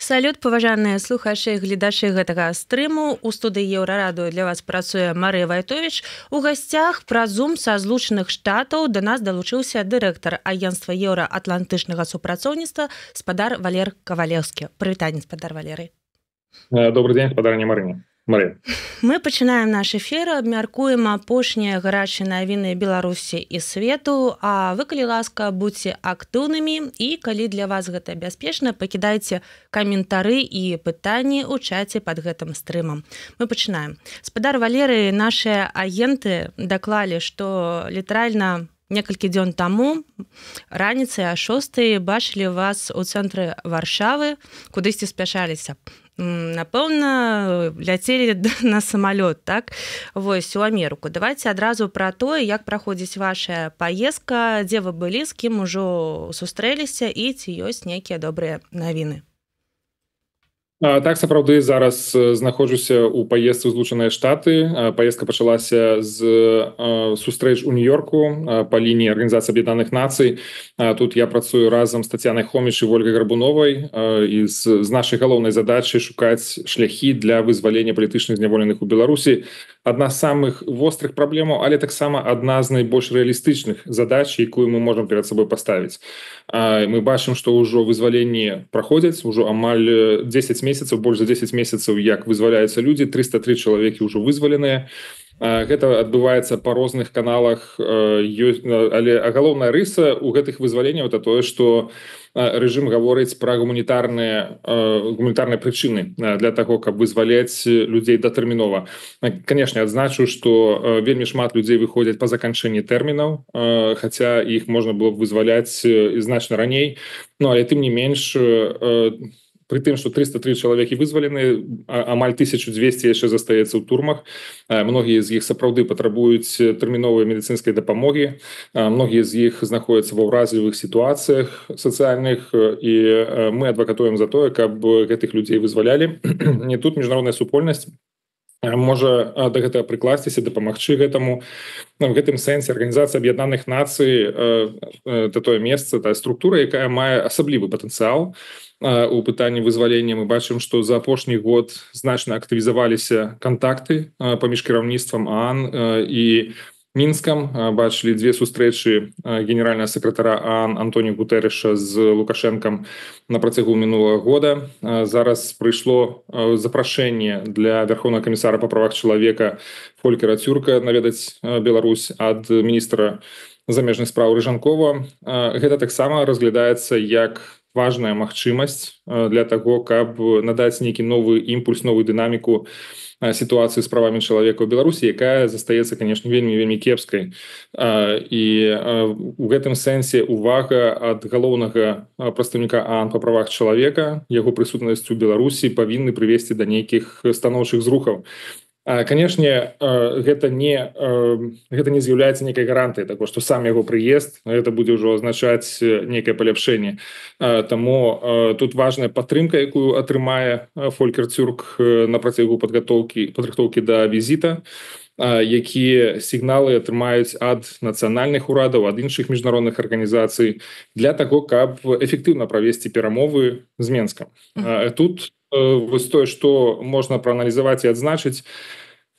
Салют, паважаныя слухачы і гледачы гэтага стрыму. У студыі Еўрарадыё для вас працуе Марыя Вайтовіч. У гасцях праз Zoom са Злучаных Штатаў да нас далучыўся дырэктар агенцтва еўраатлантычнага супрацоўніцтва спадар Валер Кавалеўскі. Прывітанне, спадар Валерый. Добрый день, спадарня Марыя. Мы пачынаем наш эфір, абмяркуем апошнія гарачыя навіны Беларусі і свету, а вы, калі ласка, будьце актыўнымі і калі для вас гэта бяспечна, пакідайце каментары і пытанні ў чаце пад гэтым стрымам. Мы пачынаем. Спадар Валерый, нашыя агенты даклалі, што літаральна некалькі дзён таму раніцай о 6:00 бачылі вас у цэнтры Варшавы, кудысьці спяшаліся. Напэўна, ляцелі на самалёт, так? Вось, у Амерыку. Давайте адразу пра тое, як праходзіць ваша паездка, дзе вы былі, з кім ужо сустрэліся і ці ёсць нейкія добрыя навіны. Так, сапраўды, зараз знаходжуся ў паездцы ў Злучаныя Штаты. Паездка пачалася з сустрэч у Нью-Йорку па лініі Арганізацыі Аб'яднаных Нацый. Тут я працую разам з Тацянай Хоміч і Ольгай Гарбуновай і з нашай галоўнай задачай шукаць шляхі для вызвалення палітычных зняволеных у Беларусі. Адна з самых вострых праблемаў, але таксама адна з найбольш рэалістычных задач, якую мы можам перад сабой паставіць. Мы бачым, што ўжо вызваленні праходзяць, ужо амаль 10 месяцаў, больш за 10 месяцаў, як вызваляюцца людзі, 303 чалавекі ўжо вызваленыя. Гэта адбываецца па розных каналах, але галоўная рыса ў гэтых вызваленняў это тое, што рэжым гаворыць пра гуманітарныя прычыны для таго, каб вызваляць людзей датэрмінова. Канешне, адзначу, што вельмі шмат людзей выходзяць па заканчэнні тэрмінаў, хаця іх можна было б вызваляць значна раней, але тым не менш, пры тым, што 303 чалавекі вызвалены, амаль 1200 яшчэ застаецца ў турмах. Многія з іх сапраўды патрабуюць тэрміновай медыцынскай дапамогі. Многія з іх знаходзяцца ва ўразлівых сітуацыях сацыяльных, і мы адвакатуем за тое, каб гэтых людзей вызвалялі. Не тут міжнародная супольнасць можа да гэтага прыкласціся, дапамагчы гэтаму. В гэтым сэнсе Арганізацыя Аб'яднаных Нацый это тое месца, тая структура, якая мае асаблівы патэнцыял у пытанні вызвалення. Мы бачым, што за апошні год значна актывізаваліся кантакты паміж кіраўніцтвам ААН і Мінскам. Бачылі две сустрэчы генеральнага сакратара ААН Антоніо Гутэрэша з Лукашэнкам на працягу мінулага года. Зараз прыйшло запрашэнне для Вярхоўнага камісара па правах чалавека Фолькера Цюрка наведаць Беларусь ад міністра замежных спраў Рыжанкова. Гэта таксама разглядаецца як важная магчымасць для таго, каб надаць нейкі новы імпульс, новую дынаміку сітуацыі з правамі чалавека ў Беларусі, якая застаецца, канешне, вельмі кепскай. І у гэтым сэнсе увага ад галоўнага прадстаўніка ААН па правах чалавека, яго прысутнасць у Беларусі павінны прывесці да нейкіх станоўчых зрухаў. Канешне, гэта не з'яўляецца нейкай гарантыяй таго, што сам яго прыезд гэта будзе ўжо азначаць нейкае паляпшэнне. Таму тут важная падтрымка, якую атрымае Фолькер Цюрк на працягу падрыхтоўкі да візіта, якія сігналы атрымаюць ад нацыянальных урадаў, ад іншых міжнародных арганізацый для таго, каб эфектыўна правесці перамовы з Менскам. Тут вось тое, што можна прааналізаваць і адзначыць,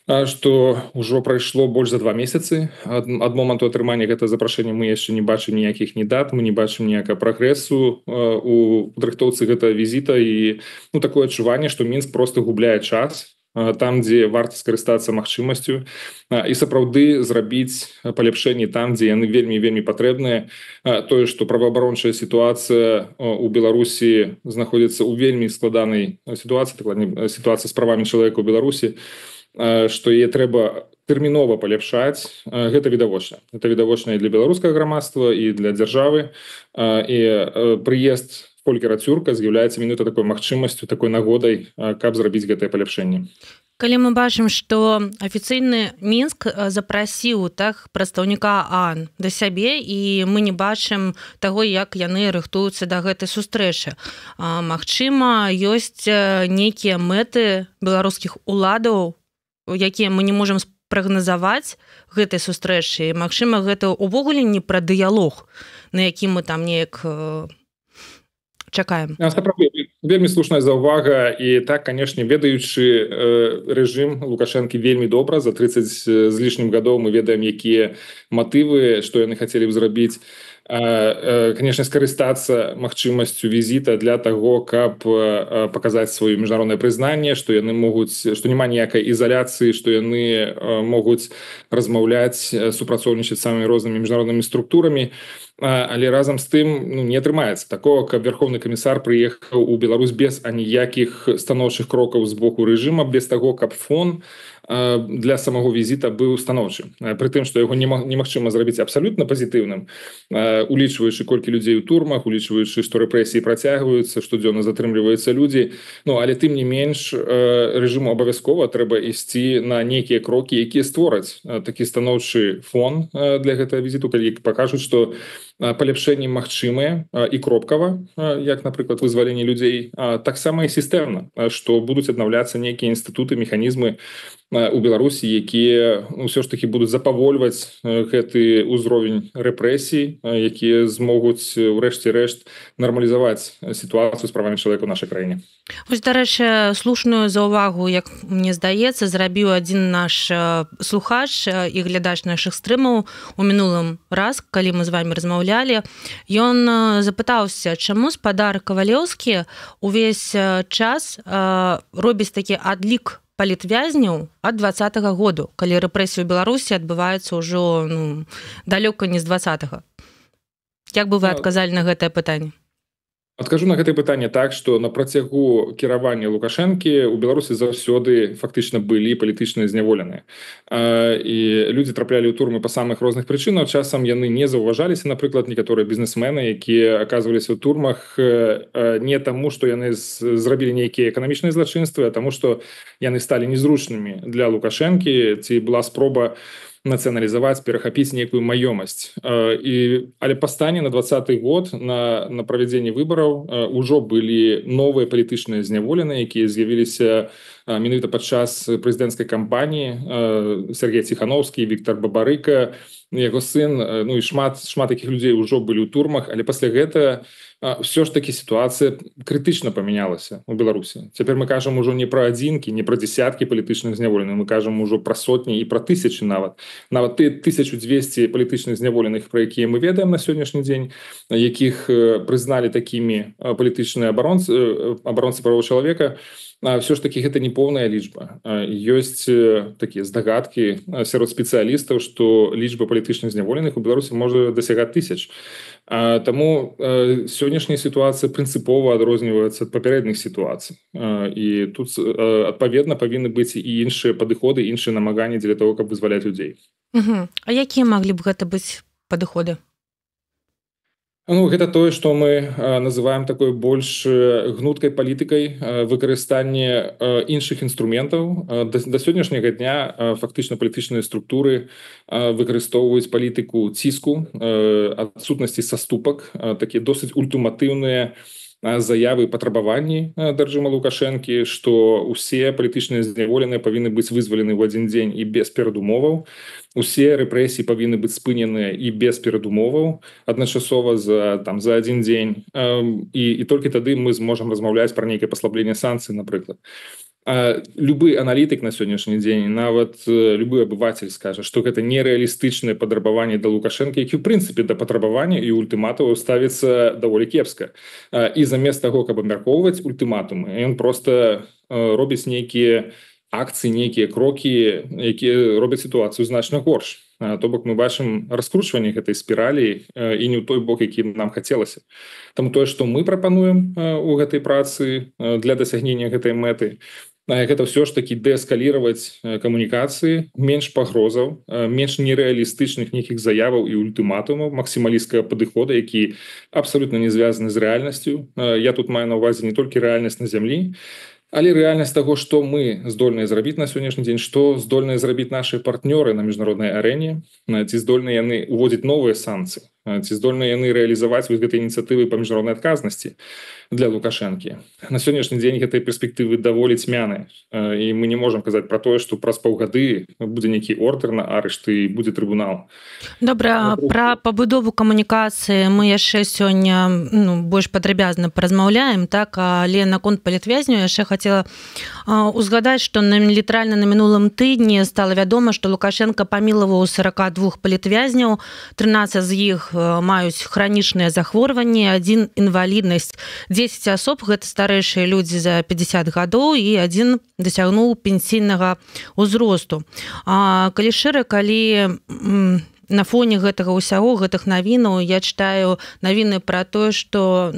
што ўжо прайшло больш за 2 месяцы ад моманту атрымання гэтага запрашэння. Мы яшчэ не бачым ніякіх ні дат, мы не бачым ніякага прагрэсу у падрыхтоўцы гэтага візіта, і такое адчуванне, што Мінск проста губляе час там, дзе варта скарыстацца магчымасцю і сапраўды зрабіць паляпшэнні там, дзе яны вельмі патрэбныя. Тое, што праваабарончая сітуацыя у Беларусі знаходзіцца ў вельмі складанай сітуацыі, сітуацыя з правамі чалавека ў Беларусі, што яе трэба тэрмінова паляпшаць, гэта відавочна. Гэта відавочна і для беларускага грамадства, і для дзяржавы. І прыезд Фолькера Цюрка з'яўляецца менавіта такой магчымасцю, такой нагодай, каб зрабіць гэтае паляпшэнне. Калі мы бачым, што афіцыйны Мінск запрасіў прадстаўніка ААН да сябе, і мы не бачым таго, як яны рыхтуюцца да гэтай сустрэчы. Магчыма, ёсць нейкія мэты беларускіх уладаў, якія мы не можам спрагназаваць гэтай сустрэчы. Магчыма, гэта ўвогуле не пра дыялог, на які мы там неяк чакаем? Сапраўды, вельмі слушная заўвага, і так, канешне, ведаючы рэжым Лукашэнкі вельмі добра, за 30 з лішнім гадоў мы ведаем, якія матывы, што яны хацелі б зрабіць, канешне, скарыстацца магчымасцю візіта для таго, каб паказаць сваё міжнароднае прызнанне, што яны могуць, што няма ніякай ізаляцыі, што яны могуць размаўляць, супрацоўнічаць з самымі рознымі міжнароднымі структурамі. Але разам з тым не атрымаецца такого, каб верховны камісар прыехаў у Беларусь без аніякіх станоўчых крокаў з боку рэжыма, без таго, каб фон для самого візіта быў станоўчым. Пры тым, што яго немагчыма зрабіць абсалютна пазітыўным, улічваючы колькі людзей у турмах, улічваючы, што рэпрэсіі працягваюцца, штодзённа затрымліваюцца людзі. Але тым не менш рэжыму абавязкова трэба ісці на нейкія крокі, якія створаць такі станоўчы фон для гэтага візіту, калі пакажуць, што паляпшэнні магчымыя і кропкава, як, напрыклад, вызваленне людзей, таксама і сістэмна, што будуць аднаўляцца нейкія інстытуты, механізмы у Беларусі, якія ўсё ж такі будуць запавольваць гэты ўзровень рэпрэсій, якія змогуць урэшце рэшт нармалізаваць сітуацыю з правамі чалавека ў нашай краіне. Вось, дарэчы, слушную заўвагу, як мне здаецца, зрабіў адзін наш слухач і глядач нашых стрымаў у мінулым раз, калі мы з вами размаўлялі. Ён запытаўся, чаму спадар Кавалеўскі увесь час робіць такі адлік палітвязняў ад 20-го году, калі рэпрэсіі ў Беларусі адбываюцца ўжо далёка не з 20-го. Як бы вы адказалі на гэтае пытанне? Адкажу на гэтае пытанне так, што на працягу кіравання Лукашэнкі ў Беларусі заўсёды фактычна былі палітычныя зняволеныя. І людзі траплялі ў турмы па самых розных прычынах. Часам яны не заўважаліся, напрыклад, некаторыя бізнесмены, якія аказваліся ў турмах не таму, што яны зрабілі нейкія эканамічныя злачынствы, а таму, што яны сталі незручнымі для Лукашэнкі, ці была спроба нацыяналізаваць, перахапіць нейкую маёмасць. Але па стане на 20-й год на правядзенні выбараў ужо былі новыя палітычныя зняволеныя, якія з'явіліся менавіта падчас прэзідэнцкай кампаніі. Сергей Ціхановскі, Віктор Бабарыка, яго сын, і шмат такіх людзей ужо былі ў турмах, але пасля гэтага ўсё ж такі сітуацыя крытычна памянялася ў Беларусі. Цяпер мы кажам ужо не пра адзінкі, не пра дзесяткі палітычных зняволеных, мы кажам ужо пра сотні і пра тысячы нават. Нават 1200 палітычных зняволеных, пра якія мы ведаем на сённяшні дзень, якіх прызналі такімі палітычныя абаронцы правоў чалавека, все ж таки гэта не поўная лічба. Ёсць такія здагадкі сярод спецыялістаў, што лічба палітычных зняволеных у Беларусі можа дасягаць 1000. Таму сённяшняя сітуацыя прынцыпова адрозніваецца ад папярэдніх сітуацый. І тут адпаведна павінны быць і іншыя падыходы, іншыя намаганні для того, каб вызваляць людзей. А якія маглі б гэта быць падыходы? Гэта тое, што мы называем такой больш гнуткай палітыкай, выкарыстанне іншых інструментаў. Да сённяшняга дня фактычна палітычныя структуры выкарыстоўваюць палітыку ціску, адсутнасці саступак, такія досыць ультыматыўныя заявы, патрабаванні да рэжыма Лукашэнкі, што ўсе палітычныя зняволеныя павінны быць вызвалены ў адзін дзень і без перадумоваў. Усе рэпрэсіі павінны быць спыненыя і без перадумоваў адначасова за адзін дзень. І толькі тады мы зможам размаўляць пра нейкае паслабленне санкцый, напрыклад. Любы аналітык на сённяшні дзень, нават любы абыватель скажа, што гэта нерэалістычнае патрабаванне да Лукашэнкі, які ў прынцыпе да патрабавання і ультыматумаў ставіцца даволі кепска. І замест таго, каб абмяркоўваць ультыматумы, ён проста робіць нейкія акцыі, нейкія крокі, якія робяць сітуацыю значна горш. То бок мы бачым раскручванне гэтай спіралі і не ў той бок, які нам хацелася. Таму тое, што мы прапануем у гэтай працы для дасягнення гэтай мэты, гэта ўсё ж такі дээскаліраваць камунікацыі, менш пагрозаў, менш нерэалістычных нейкіх заяваў і ультыматумаў, максімалісцкага падыхода, які абсалютна не звязаны з рэальнасцю. Я тут маю на ўвазе не толькі рэальнасць на зямлі, але рэальнасць таго, што мы здольныя зрабіць на сённяшні дзень, што здольныя зрабіць нашы партнёры на міжнароднай арэне, ці здольныя яны ўводзіць новыя санкцыі. ці здольныя яны рэалізаваць вось гэтай ініцыятывы па міжнароднай адказнасці для Лукашэнкі. На сённяшні дзень гэтай перспектывы даволі цьмяныя, і мы не можам казаць пра тое, што праз паўгады будзе нейкі ордэр на арышт і будзе трыбунал. Добра, пра пабудову камунікацыі мы яшчэ сёння больш падрабязна паразмаўляем, так, але наконт палітвязню яшчэ хацела узгадаць, што літаральна на мінулым тыдні стала вядома, што Лукашенко памілаваў 42 палітвязняў, 13 з іх маюць хранічныя захворванні, 1 інваліднасць. 10 асоб гэта старэйшыя людзі за 50 гадоў і 1 дасягнуў пенсійнага ўзросту. Калі шчыра, калі на фоне гэтага ўсяго, гэтых навінаў я чытаю навіны пра тое, што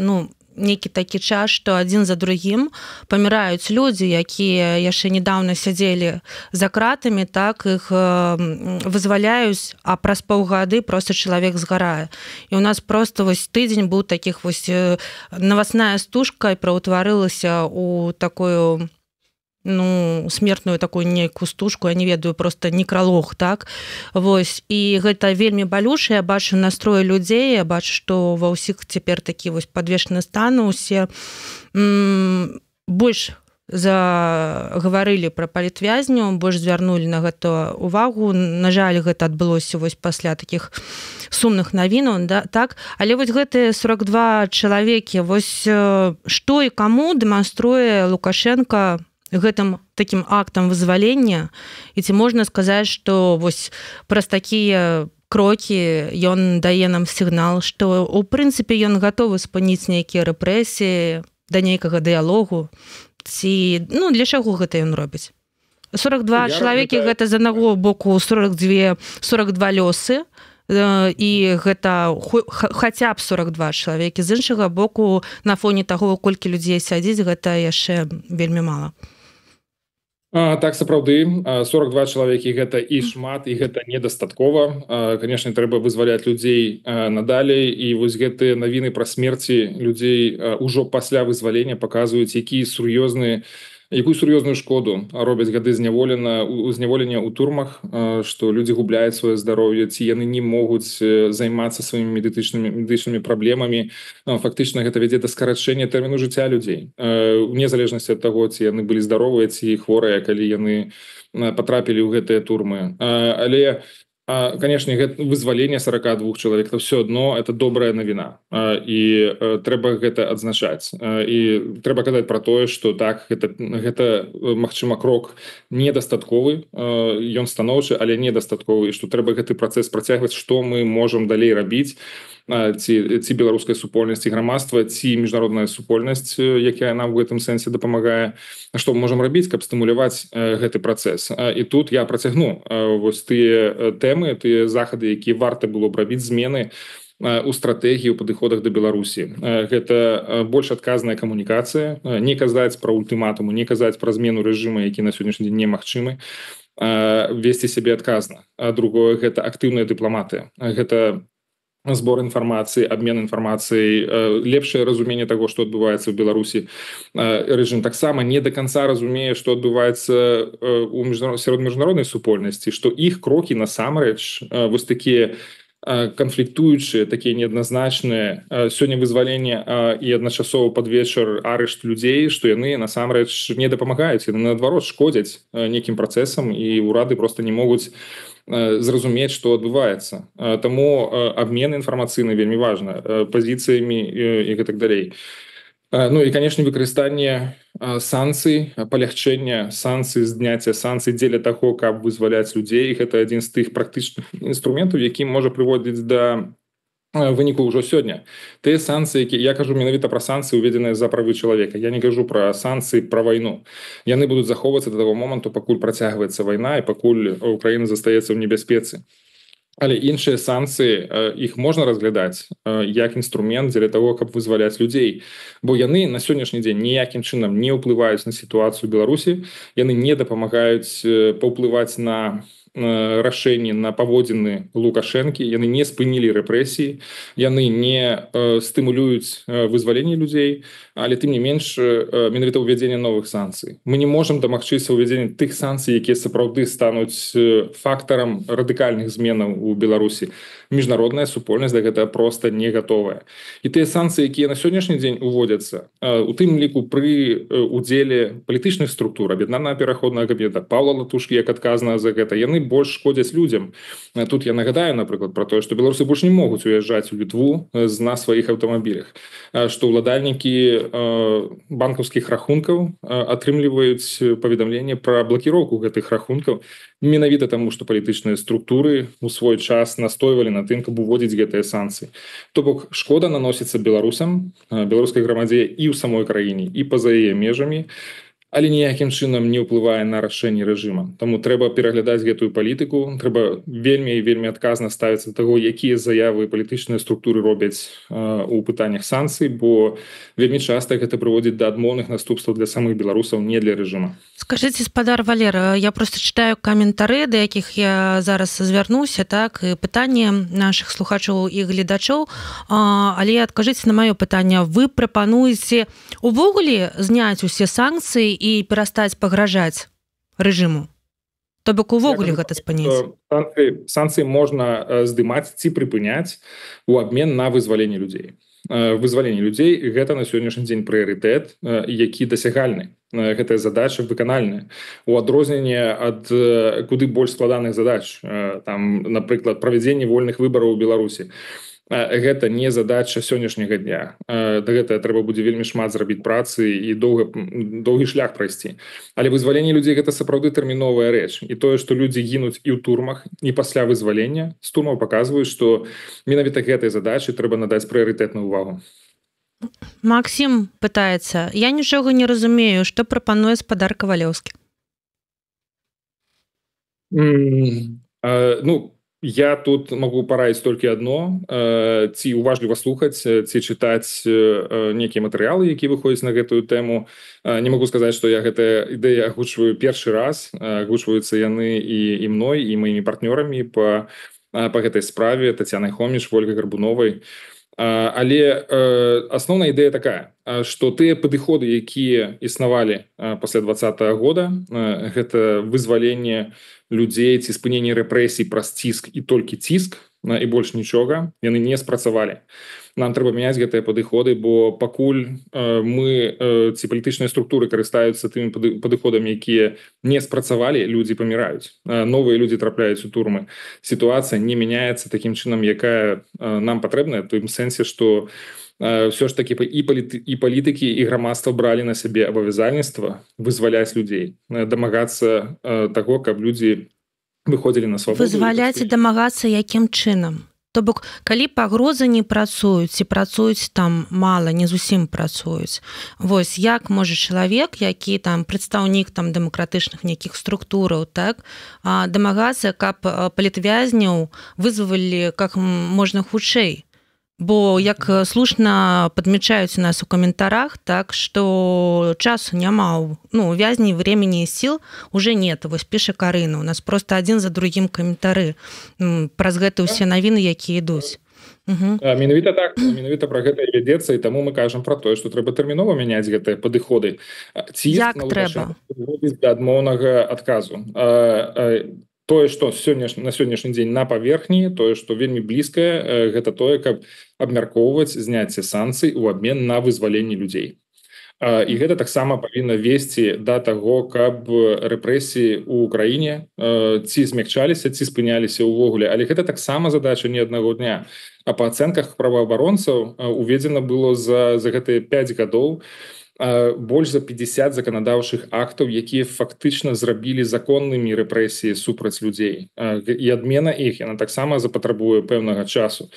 нейкі такі час, што адзін за другім паміраюць людзі, якія яшчэ недавно сядзелі за кратамі, так, іх вызваляюць, а праз паўгады проста чалавек згарае. І ў нас проста вось тыдзень быў такіх вось навасная стужка і праўтварылася ў такую смертную такую нейкую стужку, я не ведаю, просто некралог, так. Вось, і гэта вельмі балюша, я бачу настрой людзей, я бачу, што ва ўсіх цяпер такі вось падвешаны стан, усе больш загаварылі пра палітвязню, больш звярнулі на гэта увагу. На жаль, гэта адбылося вось пасля такіх сумных навінаў, да, так. Але вось гэтыя 42 чалавекі, вось што і каму дэманструе Лукашенко гэтым такім актам вызвалення, і ці можна сказаць, што вось праз такія крокі ён дае нам сігнал, што ў прынцыпе ён гатовы спыніць нейкія рэпрэсіі, да нейкага дыялогу, ці для чаго гэта ён робіць? 42 чалавекі гэта з аднаго боку 42 лёсы, і гэта хаця б 42 чалавекі, з іншага боку на фоне таго, колькі людзей сядзіць, гэта яшчэ вельмі мала. Так, сапраўды, 42 чалавекі гэта і шмат, і гэта недастаткова. Канешне, трэба вызваляць людзей надалей, і вось гэтыя навіны пра смерці людзей ужо пасля вызвалення паказваюць, якую сур'ёзную шкоду робяць гады зняволення ў турмах, што людзі губляюць сваё здароўе, ці яны не могуць займацца сваімі медычнымі праблемамі. Фактычна гэта вядзе да скарачэння тэрміну жыцця людзей, вне залежнасці ад таго, ці яны былі здаровыя, ці хворыя, калі яны патрапілі ў гэтыя турмы. Але конечно, вызваленне 42 чалавек, то все адно это добрая навіна, і трэба гэта адзначаць, і трэба казаць пра тое, што так, гэта магчыма крок недастатковы, ён станоўчы, але недастатковы, і што трэба гэты працэс працягваць, што мы можам далей рабіць, ці беларуская супольнасць, ці грамадства, ці міжнародная супольнасць, якая нам в гэтым сэнсе дапамагае, што мы можам рабіць, каб стымуляваць гэты працэс. І тут я працягну вось тыя тэмы, тыя захады, якія варта было б рабіць, змены у стратэгіі, у падыходах да Беларусі. Гэта больш адказная камунікацыя, не казаць пра ультыматумы, не казаць пра змену рэжыма, які на сённяшні дзень немагчымы, весці сябе адказна. Другое, гэта актыўная дыпламатыя. Гэта збор інфармацыі, абмен інфармацыяй, лепшае разуменне таго, што адбываецца ў Беларусі. Рэжым таксама не да канца разумее, што адбываецца сярод міжнароднай супольнасці, што іх крокі насамрэч вось такія канфліктуючыя, такія неадназначныя, сёння вызваленне і адначасова пад вечар арышт людзей, што яны насамрэч не дапамагаюць, яны наадварот шкодзяць нейкім працэсам, і ўрады проста не могуць зразумець, што адбываецца. Таму абмен інфармацыйны вельмі важна, пазіцыямі і гэтак далей. Ну і, канешне, выкарыстанне санкцый, палягчэння санкцый, зняцця санкцый дзеля таго, каб вызваляць людзей. Гэта адзін з тых практычных інструментаў, які можа прыводзіць да выніку ўжо сёння. Тыя санкцыі, я кажу менавіта пра санкцыі, уведзеныя за правы чалавека. Я не кажу пра санкцыі пра вайну. Яны будуць захоўвацца да таго моманту, пакуль працягваецца вайна і пакуль Украіна застаецца ў небяспецы. Але іншыя санкцыі, іх можна разглядаць як інструмент дзеля таго, каб вызваляць людзей. Бо яны на сённяшні дзень ніякім чынам не ўплываюць на сітуацыю ў Беларусі, яны не дапамагаюць паўплываць на рашэнні на паводзіны Лукашэнкі, яны не спынілі рэпрэсіі, яны не стымулююць вызваленне людзей, але тым не менш менавіта ўвядзенне новых санкцый. Мы не можам дамагчыся ўвядзення тых санкцый, якія сапраўды стануць фактарам радыкальных зменаў у Беларусі. Міжнародная супольнасць да гэтага проста не гатовая. І тыя санкцыі, якія на сённяшні дзень уводзяцца, у тым ліку пры удзеле палітычных структур, аб'яднанага пераходнага кабінета, Паўла Латушкі як адказнага за гэта, яны больш шкодзяць людзям. Тут я нагадаю, напрыклад, про тое, што беларусы больш не могуць уязджаць у Літву на сваіх аўтамабілях, што ўладальнікі банкаўскіх рахункаў атрымліваюць паведамленне пра блакіроўку гэтых рахункаў, менавіта таму, што палітычныя структуры у свой час настойвалі на тым, каб уводзіць гэтыя санкцыі. То бок шкода наносіцца беларусам, беларускай грамадзе і ў самой краіне, і па-за яе межамі, але ніякім чынам не ўплывае на рашэнне рэжыма. Таму трэба пераглядаць гэтую палітыку, трэба вельмі і вельмі адказна ставіцца да таго, якія заявы палітычныя структуры робяць у пытаннях санкцый, бо вельмі часта гэта прыводзіць да адмоўных наступстваў для самых беларусаў, не для рэжыма. Скажыце, спадар Валер, я просто читаю каментары, да якіх я зараз звярнуся, так, і пытанне наших слухачоў і гледачоў, але адкажыце на маё пытанне, вы прапануеце увогуле зняць усе санкцыі і перастаць пагражаць рэжыму? То бок увогуле гэта спыніць? Санкцыі можна здымаць ці прыпыняць у абмен на вызваленне людзей. Вызваленне людзей – гэта на сённяшні дзень прыярытэт, які дасягальны. Гэтая задача выканальная. У адрозненне ад куды больш складаных задач, там, напрыклад, правядзенне вольных выбараў у Беларусі. Гэта не задача сённяшняга дня. Да гэтага трэба будзе вельмі шмат зрабіць працы і доўгі шлях прайсці. Але вызваленне людзей гэта сапраўды тэрміновая рэч. І тое, што людзі гінуць і ў турмах, і пасля вызвалення з турмаў паказваюць, што менавіта гэтай задачы трэба надаць прыярытэтную ўвагу. Максім пытаецца, я нічога не разумею, што прапануе спадар Кавалёўскі. Я тут могу параіць толькі адно, ці уважліва слухаць, ці чытаць нейкія матэрыялы, які выходзяць на гэтую тэму. Не могу сказаць, што я гэтыя ідэі агучваю першы раз, агучваюцца яны і мной, і маімі партнёрамі па гэтай справе, Тацянай Хоміш, Вольгай Гарбуновай. Але асноўная ідэя такая, што тыя падыходы, якія існавалі пасля 2020 года, гэта вызваленне людзей ці спыненне рэпрэсій праз ціск і толькі ціск, і больш нічога, яны не спрацавалі. Нам трэба мяняць гэтыя падыходы, бо пакуль мы ці палітычныя структуры карыстаюцца тымі падыходамі, якія не спрацавалі, людзі паміраюць. Новыя людзі трапляюць у турмы. Сітуацыя не мяняецца такім чынам, якая нам патрэбная, в тым сэнсе, што все ж таки і палітыкі, і грамадства бралі на сябе абавязальніцтва вызваляць людзей, дамагацца таго, каб людзі выходзілі на свабоду. Вызваляць і дамагацца якім чынам? То бок, калі пагрозы не працуюць, ці працуюць там мала, не зусім працуюць. Вось, як можа чалавек, які там прадстаўнік там дэмакратычных нейкіх структураў, так, дамагацца, каб палітвязняў вызвалілі как можна хутчэй? Бо, як слушна падмечаюць у нас у каментарах, так, што часу няма, вязней, времени і сил уже нет. Вось піша Карына, у нас просто адзін за другім каментары праз гэты ўсе навіны, якія ідуць. Менавіта так, менавіта пра гэта вядзецца, і таму мы кажам пра тое, што трэба тэрмінова мяняць гэтыя падыходы. Як трэба? Да адмоўнага адказу. Тое, што на сённяшні дзень на паверхні, тое, што вельмі блізкае, гэта тое, каб абмяркоўваць зняцце санкцый у абмен на вызваленне людзей. І гэта таксама павінна весці да таго, каб рэпрэсіі ў краіне ці змякчаліся, ці спыняліся ўвогуле. Але гэта таксама задача не аднаго дня. А па ацэнках праваабаронцаў уведзена было за гэтыя 5 гадоў больш за 50 заканадаўчых актаў, якія фактычна зрабілі законнымі рэпрэсіі супраць людзей. І адмена іх, яна таксама запатрабуе пэўнага часу.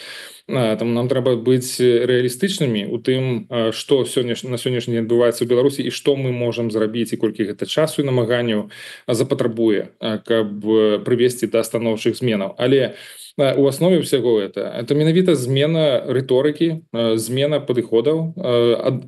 Таму нам трэба быць рэалістычнымі у тым, што на сённяшні дзень адбываецца ў Беларусі і што мы можам зрабіць і колькі гэта часу і намаганняў запатрабуе, каб прывесці да станоўчых зменаў. Але у аснове ўсяго это менавіта змена рыторыкі, змена падыходаў,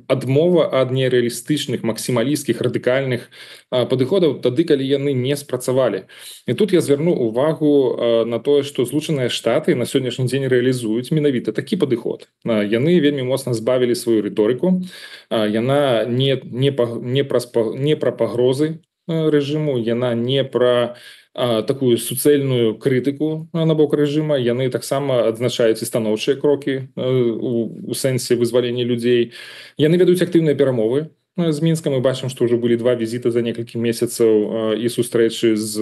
адмова ад нерэалістычных, максімалісцкіх, радыкальных падыходаў тады, калі яны не спрацавалі. І тут я звярну увагу на тое, што Злучаныя Штаты на сённяшні дзень рэалізуюць менавіта такі падыход. Яны вельмі моцна збавілі сваю рыторыку, яна не пра пагрозы рэжыму, яна не пра такую суцэльную крытыку на бок рэжыма, яны таксама адзначаюць і станоўчыя крокі у сэнсе вызвалення людзей. Яны вядуць актыўныя перамовы з Мінска. Мы бачым, што ўжо былі 2 візіты за некалькі месяцаў і сустрэчы з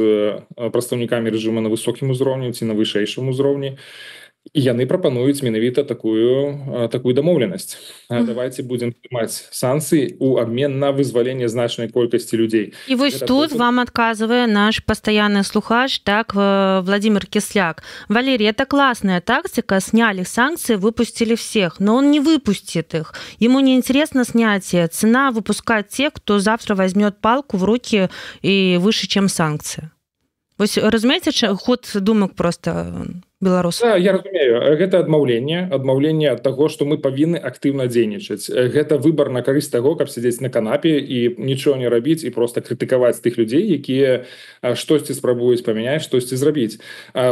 прадстаўнікамі рэжыма на высокім узроўні ці на вышэйшым узроўні. І яны прапануюць менавіта такую дамоўленасць. Давайте будем прымаць санкцыі ў абмен на вызваленне значнай колькасці людзей. І вось тут вам адказвае наш пастаянны слухач, так, Владимир Кисляк. Валерий, это классная тактика, сняли санкции, выпустили всех, но он не выпустит их. Ему не интересно снятие, цена выпускать тех, кто завтра возьмет палку в руки и выше, чем санкции. Вось разумееце, ход думак просто беларусаў? Да, я разумею, гэта адмаўленне ад таго, што мы павінны актыўна дзейнічаць. Гэта выбар на карысць таго, каб сядзець на канапе і нічого не рабіць і просто крытыкаваць тых людзей, якія штосьці спрабуюць памяняць, штосьці зрабіць.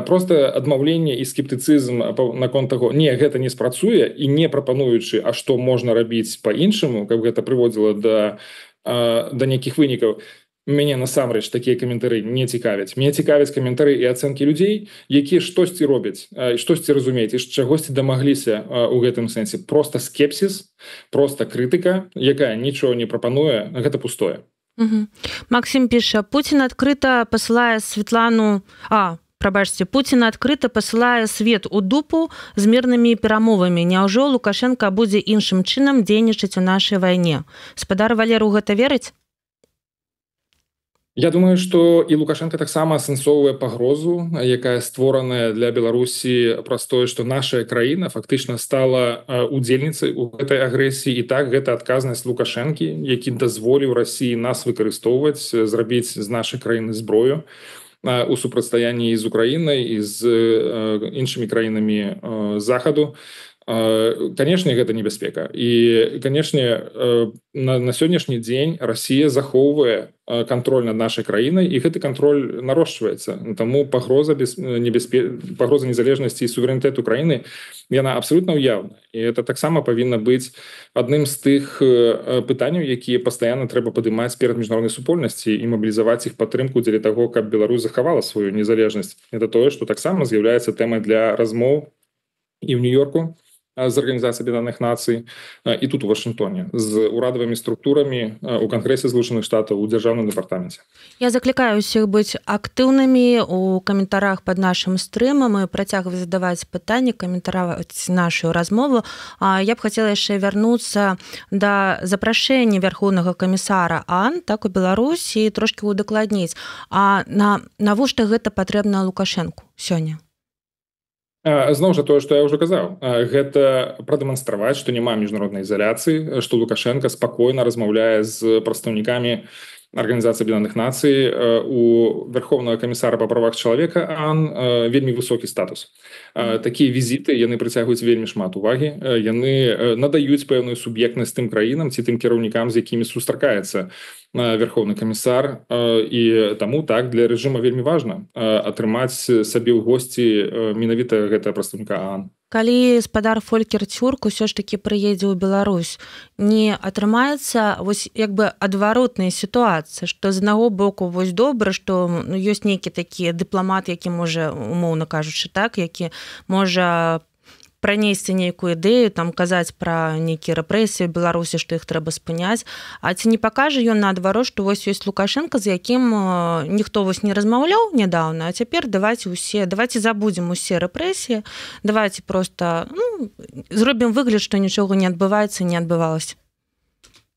Просто адмаўленне і скептыцызм наконт таго, не, гэта не спрацуе, і не прапануючы, а што можна рабіць па-іншаму, каб гэта прыводзіла да нейкіх вынікаў. Мяне насамрэч такія каментары не цікавяць. Мне цікавяць каментары і ацэнкі людзей, якія штосьці робяць, штосьці разумеюць, і чагосьці дамагліся ў гэтым сэнсе. Просто скепсіс, просто крытыка, якая нічого не прапануе, гэта пустое. Максим піша, Путін адкрыта пасылае Светлану... Путін адкрыта пасылае свет у дупу з мірнымі перамовамі. Няўжо Лукашенко будзе іншым чынам дзейнічаць у нашай вайне? Спадар Валеру гэта верыць? Я думаю, што і Лукашенко таксама асэнсоўвае пагрозу, якая створаная для Беларусі праз тое, што наша краіна фактычна стала удзельніцай у гэтай агрэсіі, і так гэта адказнасць Лукашэнкі, які дазволіў Расіі нас выкарыстоўваць, зрабіць з нашай краіны зброю у супрацьстаянні з Украінай і з іншымі краінамі захаду. Канешне, гэта небяспека. І, канешне, на сённяшні дзень Расія захоўвае кантроль над нашай краінай, і гэты кантроль нарошчваецца. Таму пагроза незалежнасці і суверэнітэту краіны, яна абсалютна ўяўна. І это таксама павінна быць адным з тых пытанняў, якія пастаянна трэба падымаць перад міжнароднай супольнасці і мабілізаваць іх падтрымку дзеля таго, каб Беларусь захавала сваю незалежнасць. Это тое, што таксама з'яўляецца тэмай для размоў і ў Нью-Йорку з Арганізацыі Аб'яднаных Нацый і тут у Вашынгтоне з урадавымі структурамі у Кангрэсе Злучаных Штатаў, у Дзяржаўным дэпартаменце. Я заклікаю ўсіх быць актыўнымі у каментарах пад нашым стрымам і працягваць задаваць пытанні, каментаваць нашу размову. Я б хацела яшчэ вярнуцца да запрашэння Вярхоўнага камісара ААН, так, у Беларусі, і трошкі удакладніць. Навошта гэта патрэбна Лукашэнку сёння? Зноў жа тое, што я ўжо казаў, гэта прадэманстраваць, што няма міжнароднай ізаляцыі, што Лукашенко спакойна размаўляе з прадстаўнікамі Арганізацыі Аб'яднаных Нацый, у Верховнага камісара па правах чалавека ААН вельмі высокі статус. Такія візіты, яны прыцягваюць вельмі шмат увагі, яны надаюць пэўную суб'ектнасць тым краінам ці тым кіраўнікам, з якімі сустракаецца Верховны камісар, і таму так для рэжыма вельмі важна атрымаць сабе ў госці менавіта гэтага прадстаўніка ААН. Калі спадар Фолькер Тюрк усё ж такі прыедзе ў Беларусь, не атрымаецца вось як бы адваротная сітуацыя, што з аднаго боку вось добра, што ёсць нейкі такі дыпламат, які можа, умоўна кажучы, так, які можа пранесці нейкую ідэю, там казаць пра нейкія рэпрэсіі ў Беларусі, што іх трэба спыняць, а ці не пакажа ён наадварот, што вось ёсць Лукашенко, з якім ніхто вось не размаўляў нядаўна, а цяпер давайте забудзем усе рэпрэсіі, давайте просто зробім выгляд, што нічога не адбываецца, не адбывалася.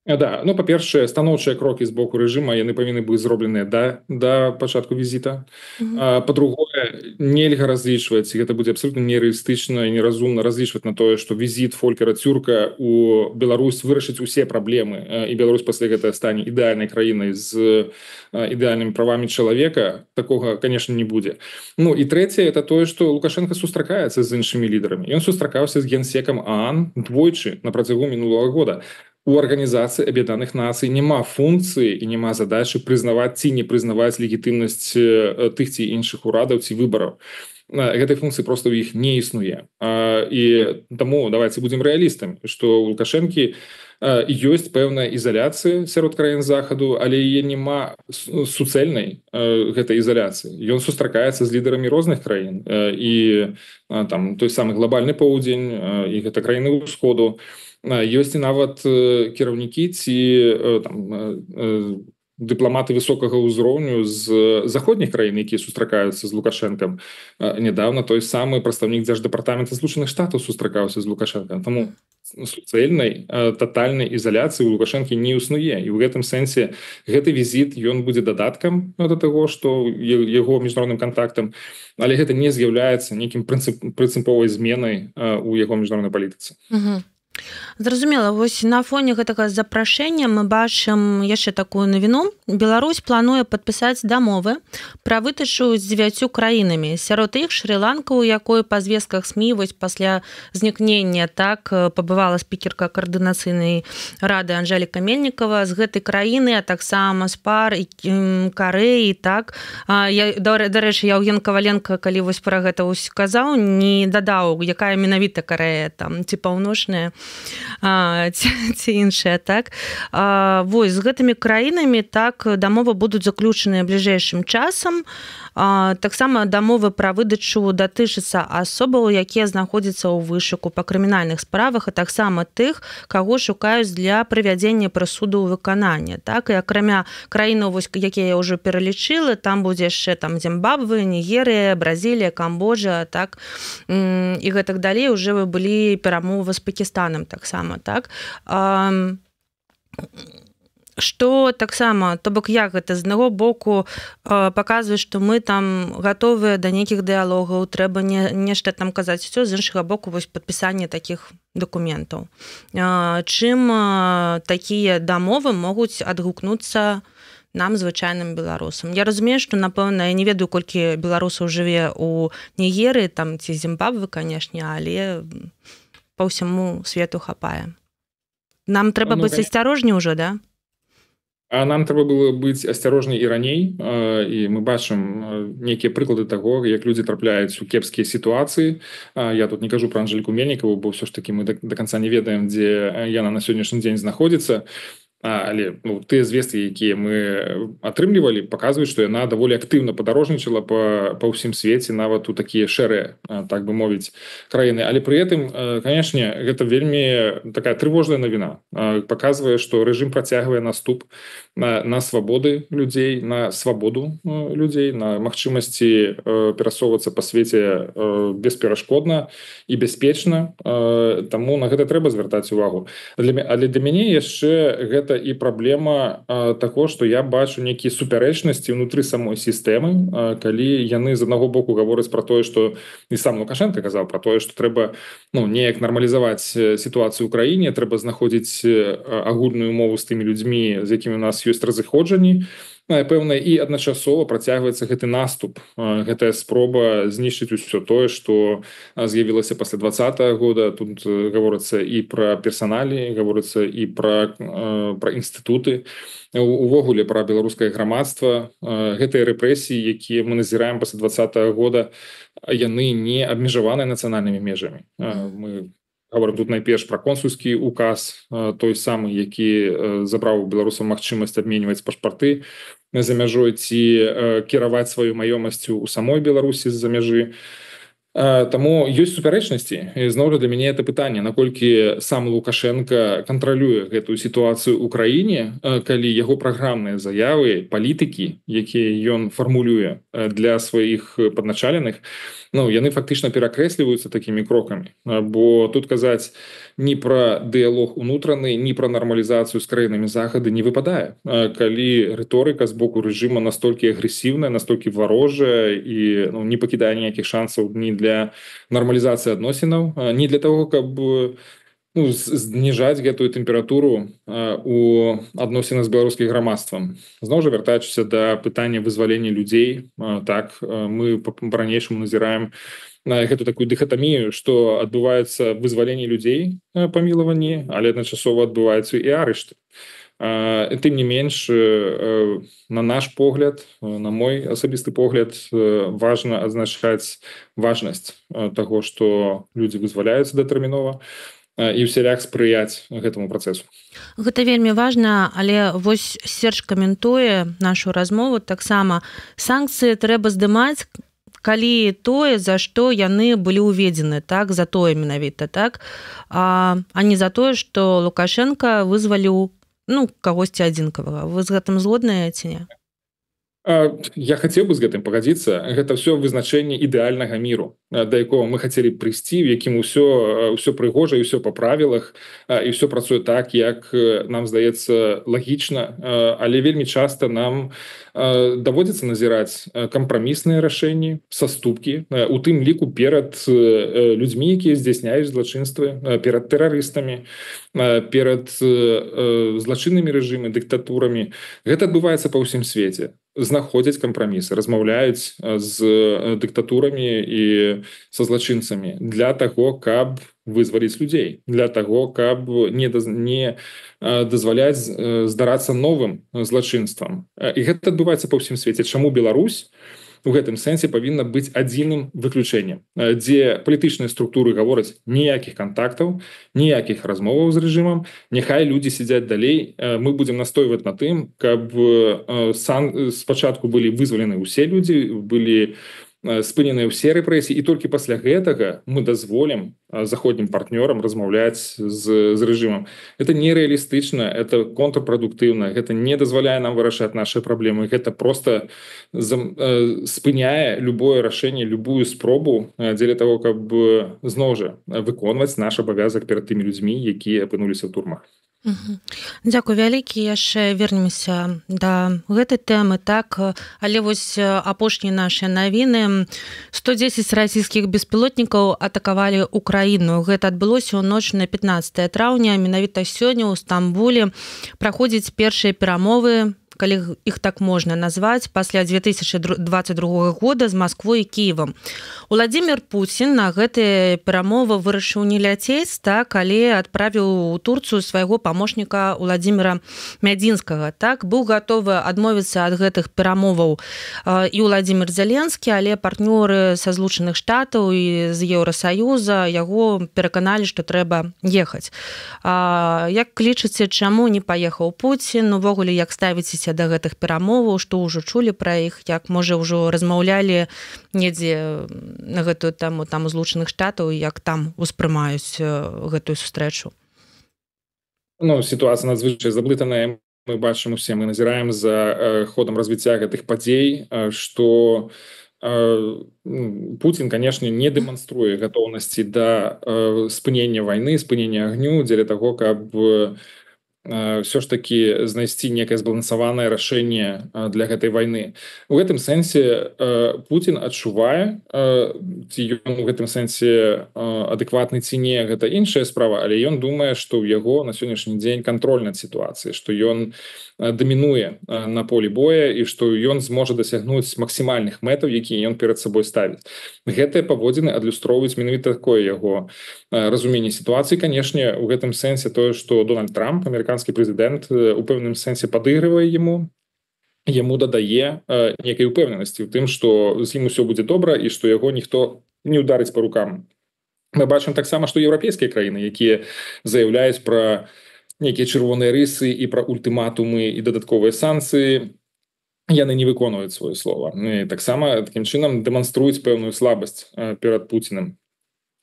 Да, ну па-першае, станоўчыя крокі з боку рэжыма яны павінны быць зробленыя да пачатку візіта. Па-другое, нельга разлічваць, гэта будзе абсолютно нерэалістычна і неразумна разлічваць на тое, што візіт Фолькера Цюрка у Беларусь вырашыць усе праблемы, і Беларусь пасля гэтага стане ідэальнай краінай з ідэальнымі правамі чалавека. Такога, конечно, не будзе. Ну і трэцяе, это тое, што Лукашенко сустракаецца з іншымі лідарамі. Ён сустракаўся з генсекам ААН двойчы на працягу мінулага года. У Арганізацыі Аб'яднаных Нацый няма функцыі і няма задачы прызнаваць ці не прызнаваць легітымнасць тых ці іншых урадаў ці выбараў. Гэтай функцыі проста ў іх не існуе. І таму давайте будзем рэалістамі, што у Лукашэнкі ёсць пэўная ізаляцыя сярод краін захаду, але яе няма суцэльнай гэтай ізаляцыі. Ён сустракаецца з лідарамі розных краін і там той самы глобальны поўдзень і гэта краіны ўсходу. Ёсць і нават кіраўнікі ці дыпламаты высокага ўзроўню з заходніх краін, якія сустракаюцца з Лукашэнкам. Нядаўна той самы прадстаўнік дзярждэпартамента Злучаных Штатаў сустракаўся з Лукашэнкам. Таму суцэльнай татальнай ізаляцыі у Лукашэнкі не існуе. І ў гэтым сэнсе гэты візіт ён будзе дадаткам да таго, што яго міжнародным кантактам, але гэта не з'яўляецца нейкім прынцыповай зменай у яго міжнароднай палітыцы. Зразумела, вось на фоне гэтага запрашэння мы бачым яшчэ такую навіну. Беларусь плануе падпісаць дамовы пра выдачу з 9 краінамі. Сярод іх Шры-Ланка, у якой па звестках СМІ вось пасля знікнення так пабывала спікерка каардынацыйнай рады Анжэліка Мельнікава з гэтай краіны, а таксама з ПАР і Карэі, так. Дарэчы, Яўген Каваленка, калі вось пра гэта ўсё казаў, не дадаў, якая менавіта Карэя, там ці паўночная ці іншыя, так. Вось з гэтымі краінамі так дамовы будуць заключаныя бліжэйшым часам. Таксама дамовы пра выдачу датычацца асобаў, якія знаходзяцца ў вышуку па крымінальных справах, а таксама тых, каго шукаюць для прывядзення прысуду ў выкананне, так. І акрамя краінаў, вось якія я ўжо пералічыла, там будзе яшчэ там Зімбабве, Нігерыя, Бразілія, Камбоджа, так, і гэтак далей. Уже былі перамовы з Пакістанам таксама, так. Што таксама, то бок як гэта з аднаго боку паказвае, што мы там гатовыя да нейкіх дыялогаў, трэба нешта там казаць, усё, з іншага боку вось падпісанне такіх дакументаў. Чым такія дамовы могуць адгукнуцца нам, звычайным беларусам? Я разумею, што, напэўна, я не ведаю, колькі беларусаў жыве ў Нігерыі там ці Зімбабве, канешне, але па ўсяму свету хапае. Нам трэба быць асцярожней ужо, да? А нам трэба было быць асцярожней і раней, і мы бачым нейкія прыклады таго, як людзі трапляюць у кепскія сітуацыі. Я тут не кажу пра Анжэліку Мельнікаву, бо ўсё ж такі мы да канца не ведаем, дзе яна на сённяшні дзень знаходзіцца. Але тыя звесткі, якія мы атрымлівалі, паказваюць, што яна даволі актыўна падарожнічала па ўсім свеце, нават у такія шэрыя, так бы мовіць, краіны. Але пры гэтым, канешне, гэта вельмі такая трывожная навіна. Паказвае, што рэжым працягвае наступ на свабоды людзей, на свабоду людзей, на магчымасці перасоўвацца па свеце бесперашкодна і бяспечна. Таму на гэта трэба звяртаць увагу. Але для мяне яшчэ гэта і праблема таго, што я бачу нейкія супярэчнасці ўнутры самой сістэмы, калі яны з аднаго боку гавораць пра тое, што і сам Лукашенко казаў пра тое, што трэба неяк нармалізаваць сітуацыю ў краіне, трэба знаходзіць агульную мову з тымі людзьмі, з якімі у нас ёсць разыходжанні, пэўна, і адначасова працягваецца гэты наступ, гэтая спроба знішчыць усё тое, што з'явілася пасля 2020 года. Тут гаворыцца і пра персаналі, гаворыцца і пра інстытуты, увогуле пра беларускае грамадства. Гэтыя рэпрэсіі, якія мы назіраем пасля 2020 года, яны не абмежаваныя нацыянальнымі межамі. Мы гаворым тут найперш пра консульскі указ, той самы, які забраў у беларусаў магчымасць абменьваць пашпарты за мяжой ці кіраваць сваёй маёмасцю ў самой Беларусі з-за мяжы. Таму ёсць супярэчнасці. І зноў жа для мяне это пытанне, наколькі сам Лукашенко кантралюе гэтую сітуацыю ў краіне, калі яго праграмныя заявы, палітыкі, якія ён фармулюе для сваіх падначаленых, яны фактычна перакрэсліваюцца такімі крокамі. Бо тут казаць, ні пра дыялог унутраны, ні пра нармалізацыю з краінамі захады не выпадае. Калі рыторыка з боку рэжыма настолькі агрэсіўная, настолькі варожая і не пакідае ніякіх шансаў ні для нармалізацыі адносінаў, ні для того, каб зніжаць гэтую тэмпературу у адносінах з беларускім грамадствам. Зноў жа, вяртаючыся да пытання вызвалення людзей, так, мы па-ранейшаму назіраем гэту такую дыхатамію, што адбываецца вызваленне людзей, памілаванні, але адначасова адбываюцца і арышты. Тым не менш, на наш погляд, на мой асабісты погляд, важна адзначаць важнасць таго, што людзі вызваляюцца датэрмінова, і ўсяляк спрыяць гэтаму працэсу. Гэта вельмі важна, але вось Серж каментуе нашу размову таксама. Санкцыі трэба здымаць, калі тое, за што яны былі ўведзены, так, за тое менавіта, так, а не за тое, што Лукашенко вызваліў кагосьці адзінкавага. Вы з гэтым згодныя ці не? Я хацеў бы з гэтым пагадзіцца. Гэта ўсё вызначэнне ідэальнага міру, да якога мы хацелі прыйсці, у якім ўсё прыгожа і ўсё па правілах, і ўсё працуе так, як нам здаецца лагічна, але вельмі часта нам даводзіцца назіраць кампрамісныя рашэнні, саступкі, у тым ліку перад людзьмі, якія здзяйсняюць злачынствы, перад тэрарыстамі, перад злачыннымі рэжымамі, дыктатурамі. Гэта адбываецца па ўсім свеце. Знаходзяць кампрамісы, размаўляюць з дыктатурамі і са злачынцамі для таго, каб вызваліць людзей, для таго, каб не дазваляць здарацца новым злачынствам. І гэта адбываецца па ўсім свеце. Чаму Беларусь у гэтым сэнсе павінна быць адзіным выключэннем, дзе палітычныя структуры гавораць ніякіх кантактаў, ніякіх размоваў з рэжымам, няхай людзі сядзяць далей, мы будзем настойваць на тым, каб спачатку былі вызвалены ўсе людзі, былі спыненыя ўсе рэпрэсіі, і толькі пасля гэтага мы дазволім заходнім партнёрам размаўляць з рэжымам. Гэта нерэалістычна, это контрпрадуктыўна, гэта не дазваляе нам вырашаць нашы праблемы, гэта проста спыняе любое рашэнне, любую спробу дзеля таго, каб зноў жа выконваць наш абавязак перад тымі людзьмі, якія апынуліся ў турмах. Дзякуй вялікі, яшчэ вернемся да гэтай тэмы, так, але вось апошнія нашы навіны. 110 расійскіх беспілотнікаў атакавалі Украіну. Гэта адбылося ў ноч на 15 траўня, менавіта сёння ў Стамбуле праходзяць першыя перамовы, калі іх так можна назваць, пасля 2022 года з Масквой і Кіевам. Уладзімір Пуцін на гэтыя перамовы вырашыў не ляцець, так, але адправіў у Турцыю свайго памочніка Уладзіміра Мядзінскага. Так, быў гатовы адмовіцца ад гэтых перамоваў і Уладзімір Зеленскі, але партнёры са Злучаных Штатаў і з Еўрасаюза яго пераканалі, што трэба ехаць. Як лічыце, чаму не паехаў Пуцін? Увогуле, як ставіцеся да гэтых перамоваў, што ўжо чулі пра іх, як, можа, ўжо размаўлялі недзе на гэтую тэму там у Злучаных Штатаў, як там успрымаюць гэтую сустрэчу? Сітуацыя надзвычай заблытаная. Мы бачым усе, мы назіраем за ходам развіцця гэтых падзей, што Пуцін, канешне, не дэманструе гатоўнасці да спынення вайны, спынення агню, дзеля таго, каб ўсё ж такі знайсці некае збалансаванае рашэнне для гэтай вайны. У гэтым сэнсе Пуцін адчувае, ці ён у гэтым сэнсе адэкватны ці не, гэта іншая справа, але ён думае, што ў яго на сённяшні дзень кантроль над сітуацыяй, што ён дамінуе на полі боя і што ён зможа дасягнуць максімальных мэтаў, якія ён перад сабой ставіць. Гэтыя паводзіны адлюстроўваюць менавіта такое яго разуменне сітуацыі. Канешне, у гэтым сэнсе тое, што Дональд Трамп, амерыканскі прэзідэнт, у пэўным сэнсе падыгрывае яму дадае некай упэўненасці ў тым, што з ім усё будзе добра і што яго ніхто не ударыць па рукам. Мы бачым таксама, што еўрапейскія краіны, якія заяўляюць пра нейкія чырвоныя рысы і пра ультыматумы і дадатковыя санкцыі, яны не выконваюць сваё слова. І таксама такім чынам дэманструюць пэўную слабасць перад Пуцінам.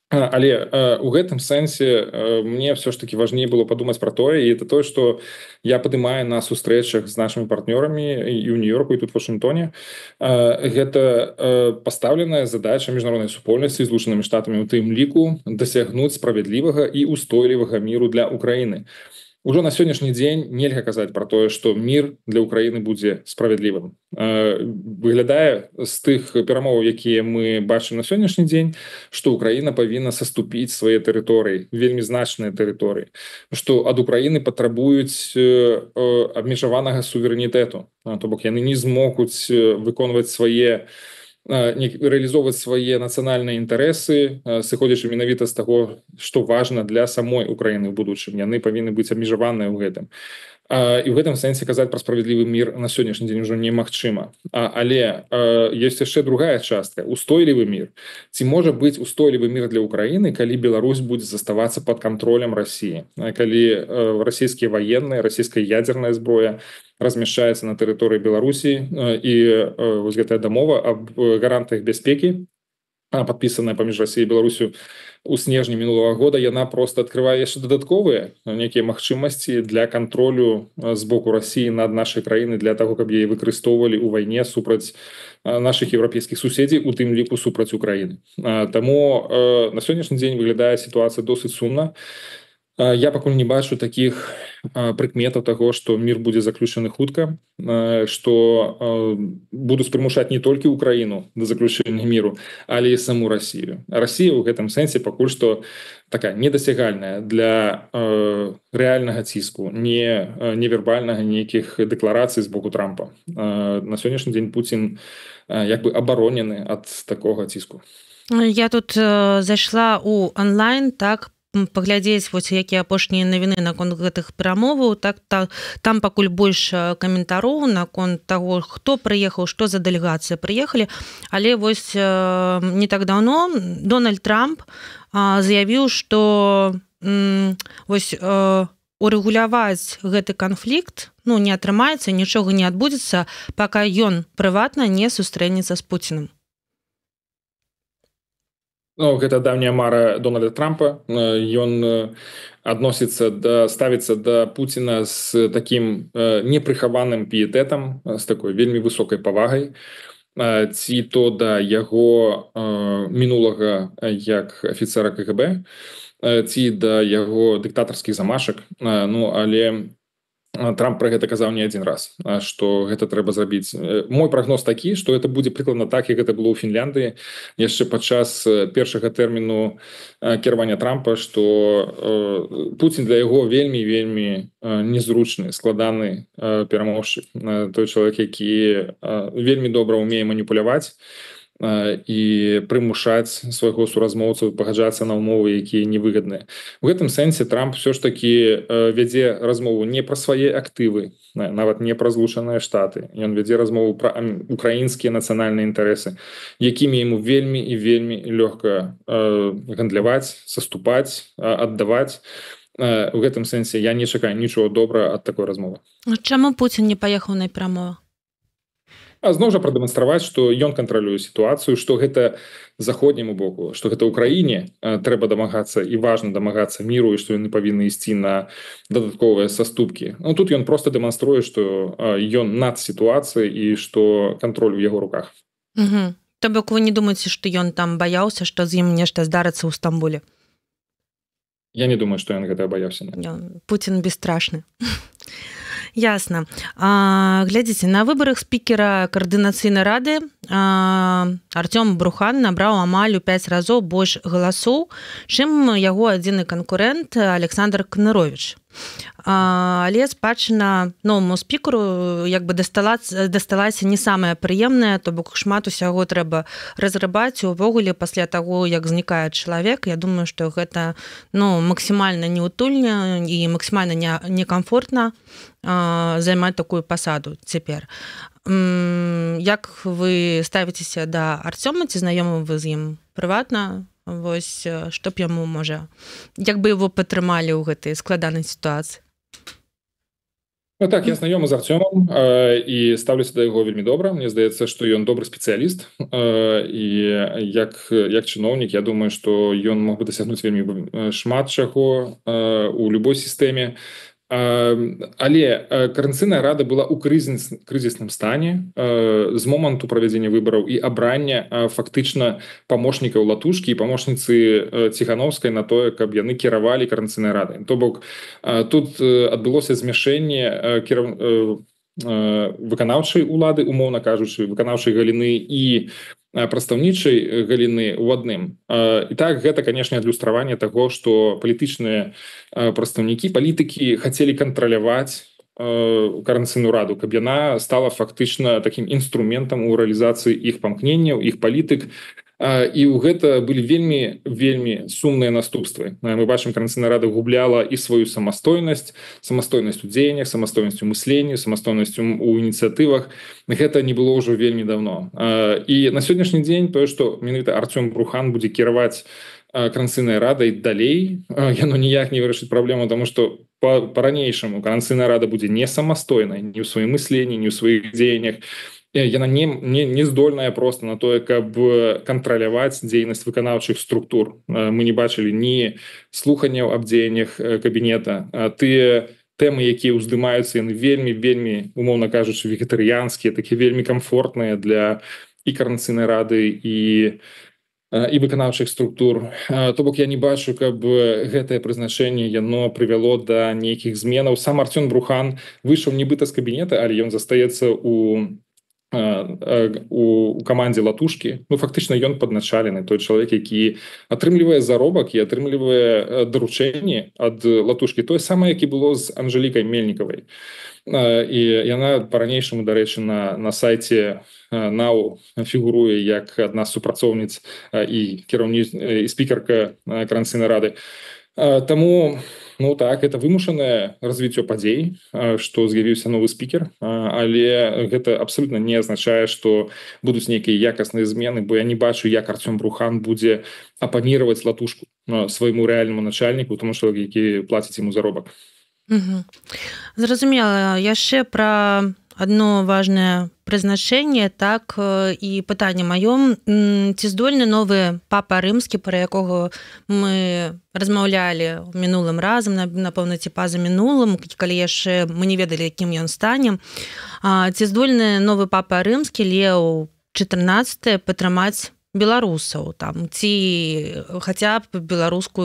Але у гэтым сэнсе мне все ж таки важней было падумаць пра тое, і это тое, што я падымаю на сустрэчах з нашымі партнёрамі і ў Нью-Йорку, і тут Вашынгтоне. Гэта пастаўленая задача міжнароднай супольнасці з Злучанымі Штатамі, у тым ліку дасягнуць справядлівага і устойлівага міру для Украіны. Ужо на сённяшні дзень нельга казаць пра тое, што мір для Украіны будзе справядлівым. Выглядае з тых перамоваў, якія мы бачым на сённяшні дзень, што Украіна павінна саступіць свае тэрыторыі, вельмі значныя тэрыторыі, што ад Украіны патрабуюць абмежаванага суверэнітэту, то бок яны не змогуць выконваць свае рэалізоўваць свае нацыянальныя інтарэсы, сыходзячы менавіта з таго, што важна для самой Украіны ў будучым. Яны павінны быць абмежаваныя ў гэтым. І ў гэтым сэнсе казаць пра справядлівы мір на сённяшні дзень ужо немагчыма. Але ёсць яшчэ другая частка, устойлівы мір. Ці можа быць устойлівы мір для Украіны, калі Беларусь будзе заставацца пад кантролем Расіі, калі расійскія ваенныя, расійская ядзерная зброя размяшчаецца на тэрыторыі Беларусі, і вось гэтая дамова аб гарантах бяспекі, падпісаная паміж Расіяй і Беларусю у снежні мінулага года, яна просто адкрывае яшчэ дадатковыя нейкія магчымасці для кантролю з боку Расіі над нашай краіны, для таго, каб яе выкарыстоўвалі ў вайне супраць нашых еўрапейскіх суседзей, у тым ліку супраць Украіны. Таму на сённяшні дзень выглядае сітуацыя досыць сумна. Я пакуль не бачу такіх прыкметаў таго, што мір будзе заключаны хутка, што будуць прымушаць не толькі Украіну да заключэння міру, але і саму Расію. Расія ў гэтым сэнсе пакуль што такая недасягальная для рэальнага ціску, не невербальнага нейкіх дэкларацый з боку Трампа. На сённяшні дзень Пуцін як бы абаронены ад такога ціску. Я тут зайшла ў онлайн, так, паглядзець вось якія апошнія навіны наконт гэтых перамоваў, так там пакуль больш каментароў наконт таго, хто прыехаў, што за дэлегацыя прыехалі, але вось не так даўно Дональд Трамп заявіў, што вось урэгуляваць гэты канфлікт не атрымаецца, нічога не адбудзецца, пака ён прыватна не сустрэнецца з Пуцінам. Гэта давняя мара Дональда Трампа. Ён ставіцца да Пуціна з такім непрыхаваным піетэтам, з такой вельмі высокай павагай, ці то да яго мінулага як афіцера КГБ, ці да яго дыктатарскіх замашак. Але Трамп пра гэта казаў не адзін раз, што гэта трэба зрабіць. Мой прагноз такі, што гэта будзе прыкладна так, як гэта было ў Фінляндыі яшчэ падчас першага тэрміну кіравання Трампа, што Пуцін для яго вельмі незручны, складаны перамоўшчык, той чалавек, які вельмі добра ўмее маніпуляваць і прымушаць свайго суразмоўцу пагаджацца на ўмовы, якія невыгадныя. У гэтым сэнсе Трамп все ж такі вядзе размову не пра свае актывы, нават не пра Злучаныя Штаты. Ён вядзе размову пра украінскія нацыянальныя інтарэсы, якімі яму вельмі і вельмі лёгка гандляваць, саступаць, аддаваць. У гэтым сэнсе я не чакаю нічого добра ад такой размовы. Чаму Пуцін не паехаў на перамовы? Зноў жа прадэманстраваць, што ён кантралюе сітуацыю, што гэта заходняму боку, што гэта ўкраіне трэба дамагацца і важна дамагацца міру, і што яны павінны ісці на дадатковыя саступкі. Тут ён проста дэманструе, што ён над сітуацыяй і што кантроль у яго руках. То бок вы не думаеце, што ён там баяўся, што з ім нешта здарыцца ў Стамбуле? Я не думаю, што ён гэта баяўся. Пуцін бесстрашны. Ясна. Глядзіце, на выбарах спікера каардынацыйнай рады Артём Брухан набраў амаль у 5 разоў больш галасоў, чым яго адзіны канкурэнт Александр Каныровіч. Але спадчына новаму спікеру як бы дасталася не самае прыемнае, то бок шмат усяго трэба разрабаць. Увогуле пасля таго, як знікае чалавек, я думаю, што гэта максімальна неутульна і максімальна некамфортна займаць такую пасаду цяпер. Як вы ставіцеся да Артёма, ці знаёмы вы з ім прыватна? Вось, што б яму, можа, як бы его падтрымалі ў гэтай складанай сітуацыі? Ну так, я знаёмы з Арцёмам і стаўлюся да яго вельмі добра. Мне здаецца, што ён добры спецыяліст, і як чыноўнік, я думаю, што ён мог бы дасягнуць вельмі шмат чаго у любой сістэме. Але Коордынацыйная рада была ў крызісным стане з моманту правядзення выбараў і абрання фактычна памочнікаў Латушкі і памочніцы Ціхановскай на тое, каб яны кіравалі Коордынацыйнай радай. То бок тут адбылося змяшэнне выканаўчай улады, умоўна кажучы, выканаўчай галіны і прадстаўнічай галіны ў адным. І так, гэта, канешне, адлюстраванне таго, што палітычныя прадстаўнікі, палітыкі хацелі кантраляваць Коордынацыйную раду, каб яна стала фактычна такім інструментам у рэалізацыі іх памкненняў, іх палітык. І ў гэта былі вельмі сумныя наступствы. Мы бачым, Коордынацыйная рада губляла і сваю самастойнасць у дзеяннях, самастойнасць у мысленні, самастойнасць у ініцыятывах. Гэта не было ўжо вельмі давно. І на сённяшні дзень тое, што менавіта Арцём Брухан будзе кіраваць Коордынацыйнай радай далей, яно ніяк не вырашыць праблему, таму што па-ранейшаму Коордынацыйная рада будзе не самастойнай ні ў сваім мысленні, ні ў сваіх дзеяннях. Яна не здольная просто на тое, каб кантраляваць дзейнасць выканаўчых структур. Мы не бачылі ні слуханняў аб дзеяннях кабінета. Тыя тэмы, якія ўздымаюцца, яны вельмі, умоўна кажучы, вегетарыянскія, такія вельмі камфортныя для і Коордынацыйнай рады, і выканаўчых структур. То бок я не бачу, каб гэтае прызначэнне яно прывяло да нейкіх зменаў. Сам Арцём Брухан выйшаў нібыта з кабінета, але ён застаецца у камандзе Латушкі. Ну, фактычна ён падначалены, той чалавек, які атрымлівае заробак і атрымлівае даручэнні ад Латушкі. Тое самае, які было з Анжэлікай Мельнікавай. І яна па-ранейшаму, дарэчы, на сайце НАУ фігуруе як адна з супрацоўніц і спікерка Коордынацыйнай рады. Таму, ну так, это вымушанае развіццё падзей, што з'явіўся новы спікер, але гэта абсалютна не азначае, што будуць нейкія якасныя змены, бо я не бачу, як Арцём Брухан будзе апаніраваць Латушку свайму рэальнаму начальніку, тому што які плаціць яму заробак. Зразумела. Яшчэ пра одно важное прызначэнне, так, і пытанне маё, ці здольны новы папа рымскі, пра якога мы размаўлялі мінулым разам, напэўна, ці пазамінулым, калі яшчэ мы не ведалі, якім ён стане, ці здольны новы папа рымскі Леў XIV падтрымаць беларусаў, там, ці хаця б беларускі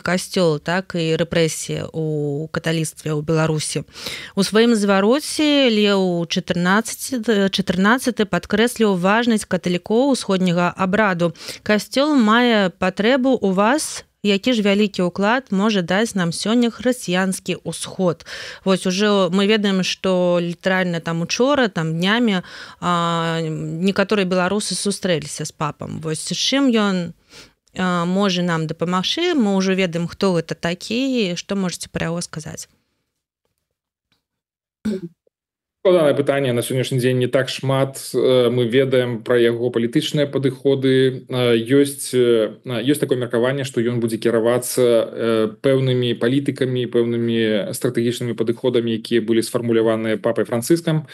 касцёл, так, і рэпрэсія у каталіцтве ў Беларусі. У сваім звароце Леў XIV падкрэсліў важнасць каталікоў усходняга абраду. Касцёл мае патрэбу ў вас, які ж вялікі ўклад можа даць нам сёння хрысціянскі ўсход. Вось уже мы ведаем, што літаральна там учора, там днямі некаторыя беларусы сустрэліся з папам. Вось з чым ён можа нам дапамагчы, мы ўжо ведаем, хто гэта такі, што можаце пра яго сказаць. Складанае пытанне. На сённяшні дзень не так шмат мы ведаем пра яго палітычныя падыходы. Ёсць такое меркаванне, што ён будзе кіравацца пэўнымі палітыкамі, пэўнымі стратэгічнымі падыходамі, якія былі сфармуляваныя папай Францыскам.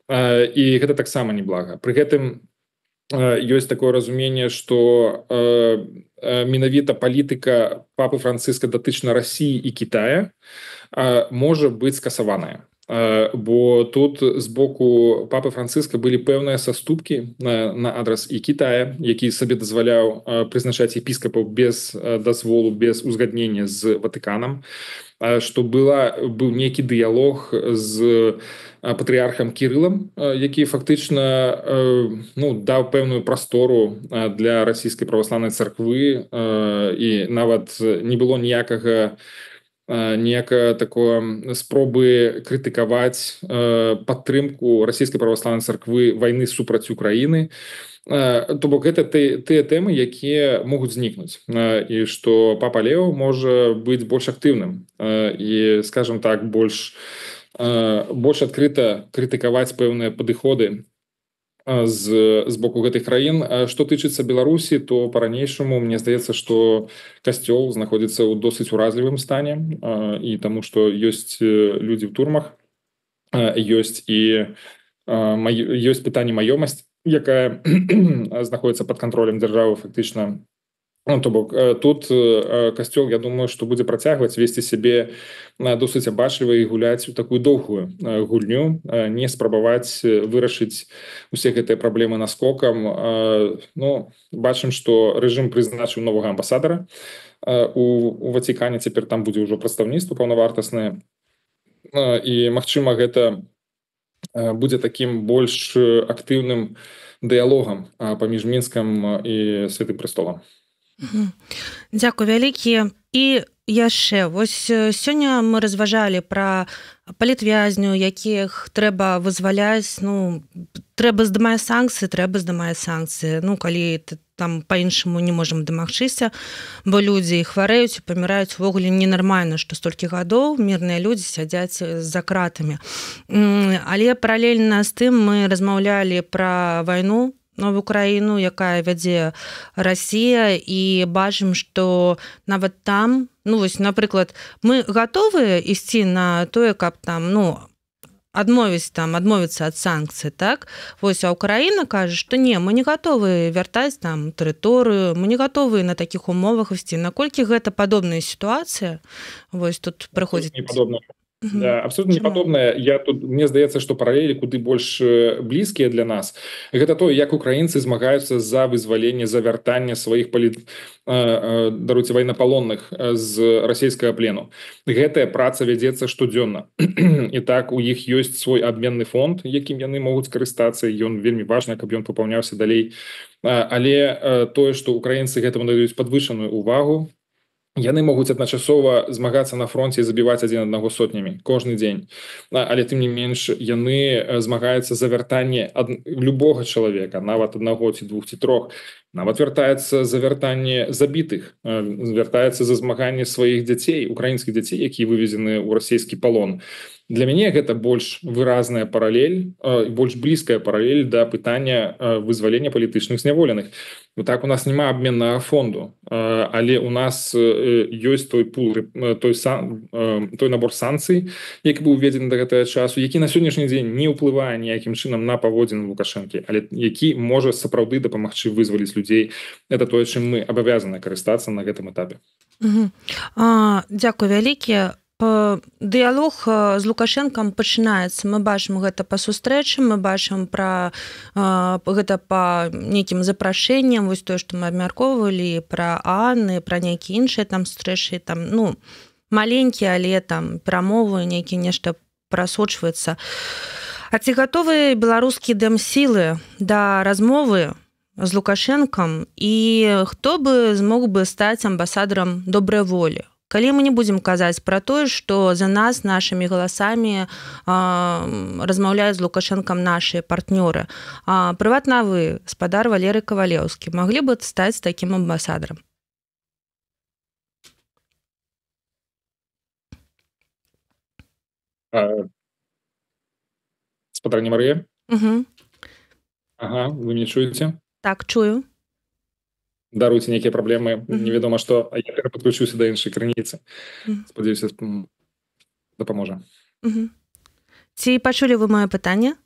І гэта таксама неблага. Пры гэтым ёсць такое разуменне, што менавіта палітыка папы Францыска датычна Расіі і Кітая можа быць скасаваная. Бо тут з боку папы Францыска былі пэўныя саступкі на адрас і Кітая, які сабе дазваляў прызначаць епіскапаў без дазволу, без узгаднення з Ватыканам, што быў нейкі дыялог з патрыархам Кірылам, які фактычна даў пэўную прастору для расійскай праваслаўнай царквы, і нават не было ніякага такое спробы крытыкаваць падтрымку расійскай праваслаўнай царквы вайны супраць Украіны. То бок гэта тыя тэмы, якія могуць знікнуць, і што папа Леў можа быць больш актыўным і, скажем так, больш адкрыта крытыкаваць пэўныя падыходы з боку гэтых краін. Што тычыцца Беларусі, то па-ранейшаму мне здаецца, што касцёл знаходзіцца ў досыць уразлівым стане, і таму што ёсць людзі ў турмах, ёсць пытанне маёмасць, якая знаходіцца пад кантролем дзяржавы фактычна. То бок тут касцёл, я думаю, што будзе працягваць весці сябе досыць абачліва і гуляць у такую доўгую гульню, не спрабаваць вырашыць усе гэтыя праблемы наскокам. Бачым, што рэжым прызначыў новага амбасадара у Вацікане, цяпер там будзе ўжо прадстаўніцтва паўнавартаснае, і магчыма гэта будзе такім больш актыўным дыялогам паміж Мінскам і Святым Престолам. Дзякуй вялікі. І яшчэ вось сёння мы разважалі пра палітвязню, якіх трэба вызваляць. Трэба здымаць санкцыі, калі там па-іншаму не можам дамагчыся, бо людзі хварэюць і паміраюць увогуле ненармальна, што столькі гадоў мірныя людзі сядзяць за кратамі. Але паралельна з тым мы размаўлялі пра вайну новую краіну, якая вядзе Расія, і бачым, што нават там, напрыклад, мы гатовыя ісці на тое, каб там, адмовіцца ад санкцый, так? Вось, а Украіна кажа, што не, мы не гатовы вяртаць там тэрыторыю, мы не гатовы на такіх умовах ісці. Наколькі гэта падобная сітуацыя? Вось тут прыходзіць... Да, абсолютно непадобная. Мне здаецца, што паралелі куды больш блізкія для нас. Гэта то, як украінцы змагаюцца за вызваленне, за вяртанне сваіх вайнапалонных з расійскага плену. Гэтая праца вядзецца штодзённа. І так у іх ёсць свой абменны фонд, якім яны могуць карыстацца, і ён вельмі важна, каб ён папаўняўся далей. Але тое, што украінцы гэтаму надаюць падвышаную увагу, яны могуць адначасова змагацца на фронце і забіваць адзін аднаго сотнямі кожны дзень. Але тым не менш яны змагаюцца за вяртанне любога чалавека, нават аднаго ці двух ці трох. Нават вяртаецца за вяртанне забітых, вяртаецца за змаганне сваіх дзяцей, украінскіх дзяцей, якія вывезены ў расійскі палон. Для мяне гэта больш выразная паралель, больш блізкая паралель да пытання вызвалення палітычных зняволеных. Так у нас няма абменнага фонду, але у нас ёсць той набор санкцый, які быў уведзены да гэтага часу, які на сённяшні дзень не ўплывае ніякім чынам на паводзіны Лукашэнкі, але які можа сапраўды дапамагчы вызваліць людзей. Это тое, чым мы абавязаны карыстацца на гэтым этапе. Дзякуй вялікі. Дыялог з Лукашэнкам пачынаецца. Мы бачым гэта па сустрэчы, мы бачым пра гэта па нейкім запрашэнням, вось тое, што мы абмяркоўвалі, пра Анны, пра нейкія іншыя там сустрэчы, там, маленькія, але там перамовы, нейкі нешта прасочваецца. А ці гатовы беларускія дэмсілы да размовы з Лукашэнкам, і хто бы змог бы стаць амбасадарам добрай волі? Калі мы не будзем казаць пра тое, што за нас нашымі галасамі размаўляюць з Лукашэнкам нашы партнёры. Прыватна вы, спадар Валерый Кавалеўскі, маглі бы стаць такім амбасадарам? Спадарня Марыя? Ага, вы мяне чуеце? Так, чую. Даруйце нейкія праблемы, невядома што, а я перападключуся да іншай крыніцы. Спадзяюся, дапаможа. Ці пачулі вы маё пытанне?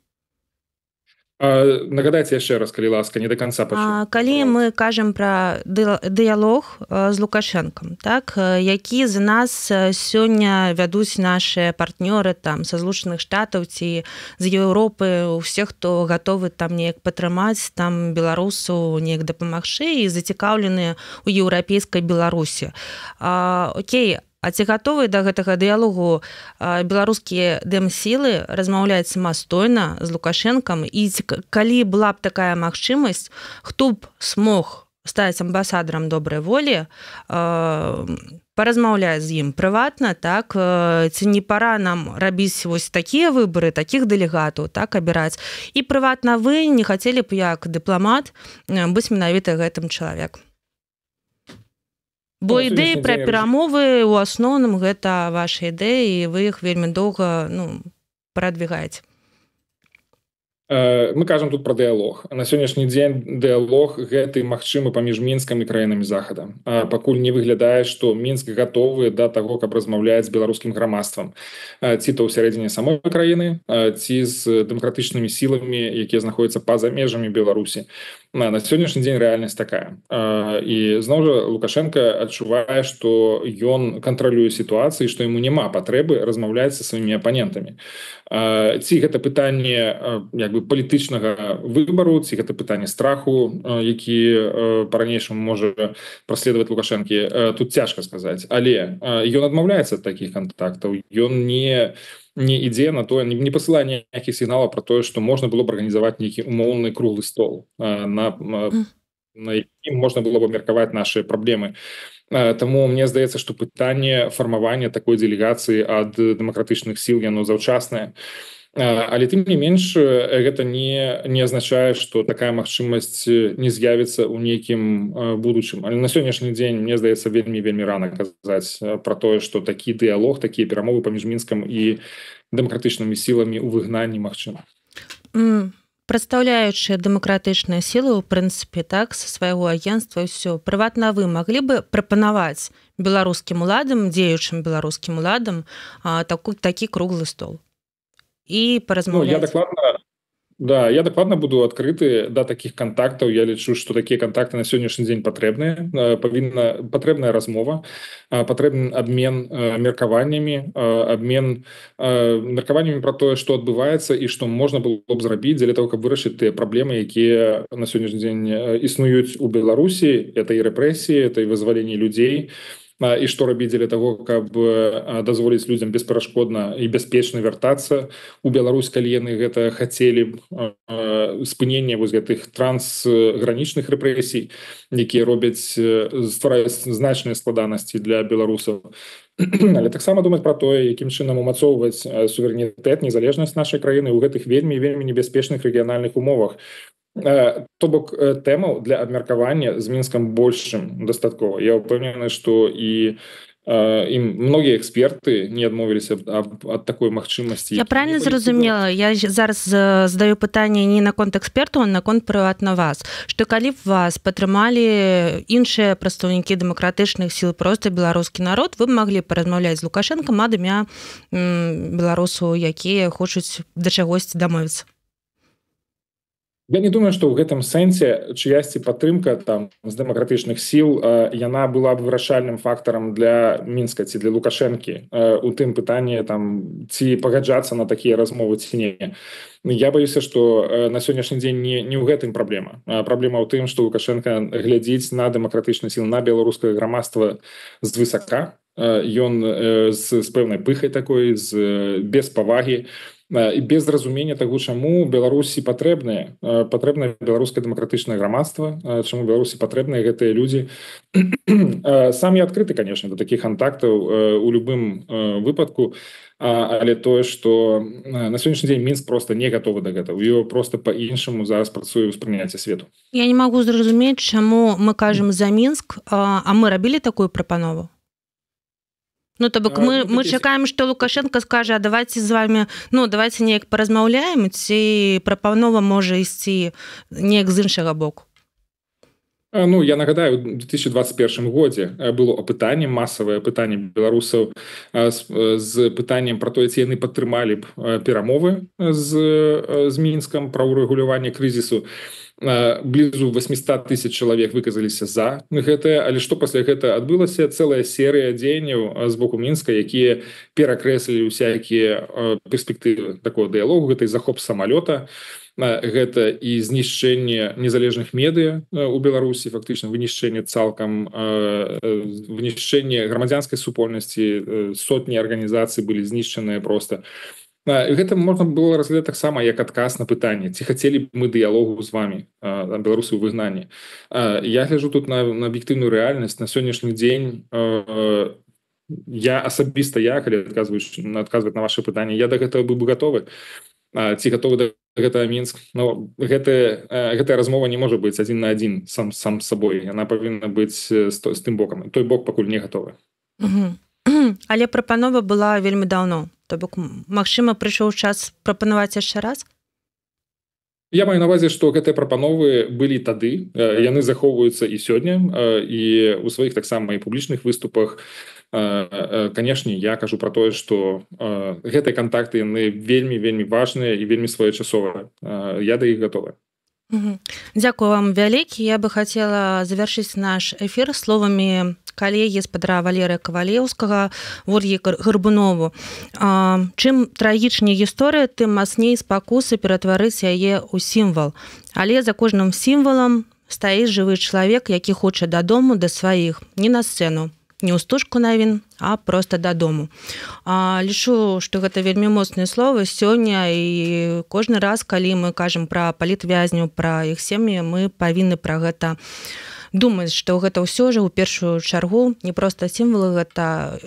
Нагадайце яшчэ раз, калі ласка, не да канца пачуў. Калі мы кажам пра дыялог з Лукашэнкам, так, які з нас сёння вядуць нашы партнёры там са Злучаных Штатаў ці з Еўропы, усе, хто гатовы там неяк падтрымаць там беларусу, неяк дапамагчы і зацікаўленыя ў еўрапейскай Беларусі. Окей, а ці гатовы да гэтага дыялогу беларускія дэмсілы размаўляць самастойна з Лукашэнкам, і калі была б такая магчымасць, хто б смог стаць амбасадарам добрай волі, паразмаўляць з ім прыватна, так, ці не пара нам рабіць вось такія выбары, такіх дэлегатаў, так, абіраць, і прыватна вы не хацелі б як дыпламат быць менавіта гэтым чалавекам? Бо ідэі пра перамовы ў асноўным гэта вашы ідэі, і вы іх вельмі доўга прадвігаеце. Мы кажам тут про дыялог. На сённяшні дзень дыялог гэты магчымы паміж Мінскам і краінамі захада. Пакуль не выглядае, што Мінск гатовы да таго, каб размаўляць з беларускім грамадствам, ці то ў сярэдзіне самой краіны, ці з дэмакратычнымі сіламі, якія знаходзяцца па-за межамі Беларусі. На сённяшні дзень рэальнасць такая. І зноў жа Лукашенко адчувае, што ён кантралюе сітуацыю, што яму няма патрэбы размаўляць са сваімі апанентамі. Ці гэта пытанне як бы палітычнага выбару, ці гэта пытанне страху, які па-ранейшаму можа праследаваць Лукашэнкі, тут цяжка сказаць. Але ён адмаўляецца ад такіх кантактаў, ён не ідзе на тое, не пасылае ніякіх сігналаў пра тое, што можна было б арганізаваць нейкі умоўны круглы стол, на якім можна было б абмеркаваць нашы праблемы. Таму мне здаецца, што пытанне фармавання такой дэлегацыі ад дэмакратычных сіл яно заўчаснае. Але тым не менш гэта не азначае, што такая магчымасць не з'явіцца ў нейкім будучым. Але на сённяшні дзень мне здаецца вельмі рана казаць пра тое, што такі дыялог, такія перамовы паміж Мінскам і дэмакратычнымі сіламі ў выгнанні магчыма. Прадстаўляючыя дэмакратычныя сілы, у прынцыпе, так, са свайго агенцтва ўсё. Прыватна вы маглі бы прапанаваць беларускім уладам, дзеючым беларускім уладам такі круглы стол і паразмаўляць? Я дакладна буду адкрыты да такіх кантактаў. Я лічу, што такія кантакты на сённяшні дзень патрэбныя. Патрэбная размова, патрэбны абмен меркаваннямі, абмен меркаваннямі пра тое, што адбываецца і што можна было б зрабіць дзеля того, каб вырашыць тыя праблемы, якія на сённяшні дзень існуюць у Беларусі. Это і рэпрэсіі, это і вызваленне людзей. І што рабіць дзеля таго, каб дазволіць людзям бесперашкодна і бяспечна вяртацца ў Беларусь, калі яны гэта хацелі б. Спыненне вось гэтых трансгранічных рэпрэсій, якія ствараюць значныя складанасці для беларусаў. Але таксама думаць пра тое, якім чынам умацоўваць суверэнітэт, незалежнасць нашай краіны ў гэтых вельмі небяспечных рэгіянальных умовах. То бок тэмаў для абмеркавання з Мінскам большым дастаткова. Я ўпэўнены, што і многія эксперты не адмовіліся ад такой магчымасці. Я правильно зразумела? Я зараз задаю пытанне не наконт экспертаў, а наконт прыватна вас. Што калі б вас падтрымалі іншыя прадстаўнікі дэмакратычных сіл, проста беларускі народ, вы б маглі паразмаўляць з Лукашэнкам ад імя беларусаў, якія хочуць да чагосьці дамовіцца? Я не думаю, што ў гэтым сэнсе чыясьці падтрымка там з дэмакратычных сіл яна была б вырашальным фактарам для Мінска ці для Лукашэнкі у тым пытанні там ці пагаджацца на такія размовы ці не. Я баюся, што на сённяшні дзень не ў гэтым праблема. Праблема ў тым, што Лукашенко глядзіць на дэмакратычны сіл, на беларускае грамадства звысака. Ён з пэўнай пыхай такой, без павагі і без разумення таго, чаму Беларусі патрэбнае беларускае дэмакратычнае грамадства, чаму Беларусі патрэбныя гэтыя людзі. Сам я адкрыты, конечно, да такіх кантактаў у любым выпадку, але тое, што на сённяшні дзень Мінск просто не гатовы да гэтага. Его просто па-іншаму зараз працуе ўспрыняцце свету. Я не магу зразумець, чаму мы кажам за Мінск, а мы рабілі такую прапанову? Ну, то бок мы чакаем, што Лукашенко скажа, а давайте з вами, давайте неяк паразмаўляем, ці прапанова можа ісці неяк з іншага боку? Я нагадаю, у 2021 годзе было апытанне, масавае апытанне беларусаў з пытаннем пра тое, ці яны падтрымалі б перамовы з Мінскам пра ўрэгуляванне крызісу. Блізу 800 тысяч чалавек выказаліся за гэтае, але што пасля гэта адбылася? Цэлая серыя дзеянняў з боку Мінска, якія перакрэслілі усякія перспектывы такого дыялогу. Гэта і захоп самалёта, гэта і знішчэнне незалежных медыа у Беларусі, фактычна вынішчэнне цалкам, вынішчэнне грамадзянскай супольнасці, сотні арганізацый былі знішчаныя проста. Гэта можна было разглядаць таксама як адказ на пытанне, ці хацелі б мы дыялогу з вамі, беларусы ў выгнанні. Я гляджу тут на аб'ектыўную рэальнасць. На сённяшні дзень калі адказваць на ваши пытанні, я да гэтага быў бы гатовы. Ці гатовы да гэтага Мінск. Гэтая размова не можа быць адзін на адзін сам з сабой. Яна павінна быць з тым бокам. Той бок пакуль не гатовы. Але прапанова была вельмі даўно. То бок, магчыма, прыйшоў час прапанаваць яшчэ раз? Я маю на увазе, што гэтыя прапановы былі тады, яны захоўваюцца і сёння, і ў сваіх таксама і публічных выступах. Канешне, я кажу пра тое, што гэтыя кантакты яны вельмі важныя і вельмі своечасовыя. Я да іх гатовы. Дзякую вам вялікі. Я бы хацела завяршыць наш эфір словамі калегі спадара Валерыя Кавалеўскага, Ольгі Гарбунову. Чым трагічней гісторыя, тым мацней спакусы ператварыць яе ў сімвал. Але за кожным сімвалам стаіць жывы чалавек, які хоча дадому да сваіх, не на сцэну, не ў стужку навін, а проста дадому. Лічу, што гэта вельмі моцныя словы сёння, і кожны раз, калі мы кажам пра палітвязняў, пра іх сем'і, мы павінны пра гэта думаць, што гэта ўсё ж у першую чаргу не проста сімвалы, гэта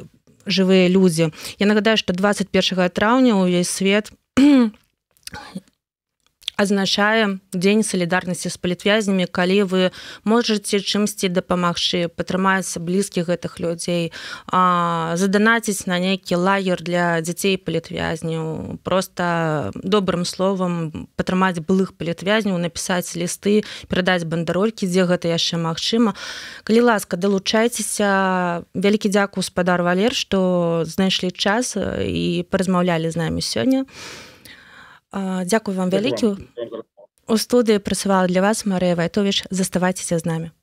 жывыя людзі. Я нагадаю, што 21 траўня ўвесь свет азначае дзень салідарнасці з палітвязнямі, калі вы можаце чымсьці дапамагчы, падтрымаць блізкіх гэтых людзей, заданаціць на нейкі лагер для дзяцей палітвязняў, проста добрым словам падтрымаць былых палітвязняў, напісаць лісты, перадаць бандэролькі, дзе гэта яшчэ магчыма. Калі ласка, далучайцеся. Вялікі дзякую, спадар Валер, што знайшлі час і паразмаўлялі з намі сёння. Дзякую вам вялікі. У студыі працавала для вас Марыя Вайтовіч. Заставайцеся з намі.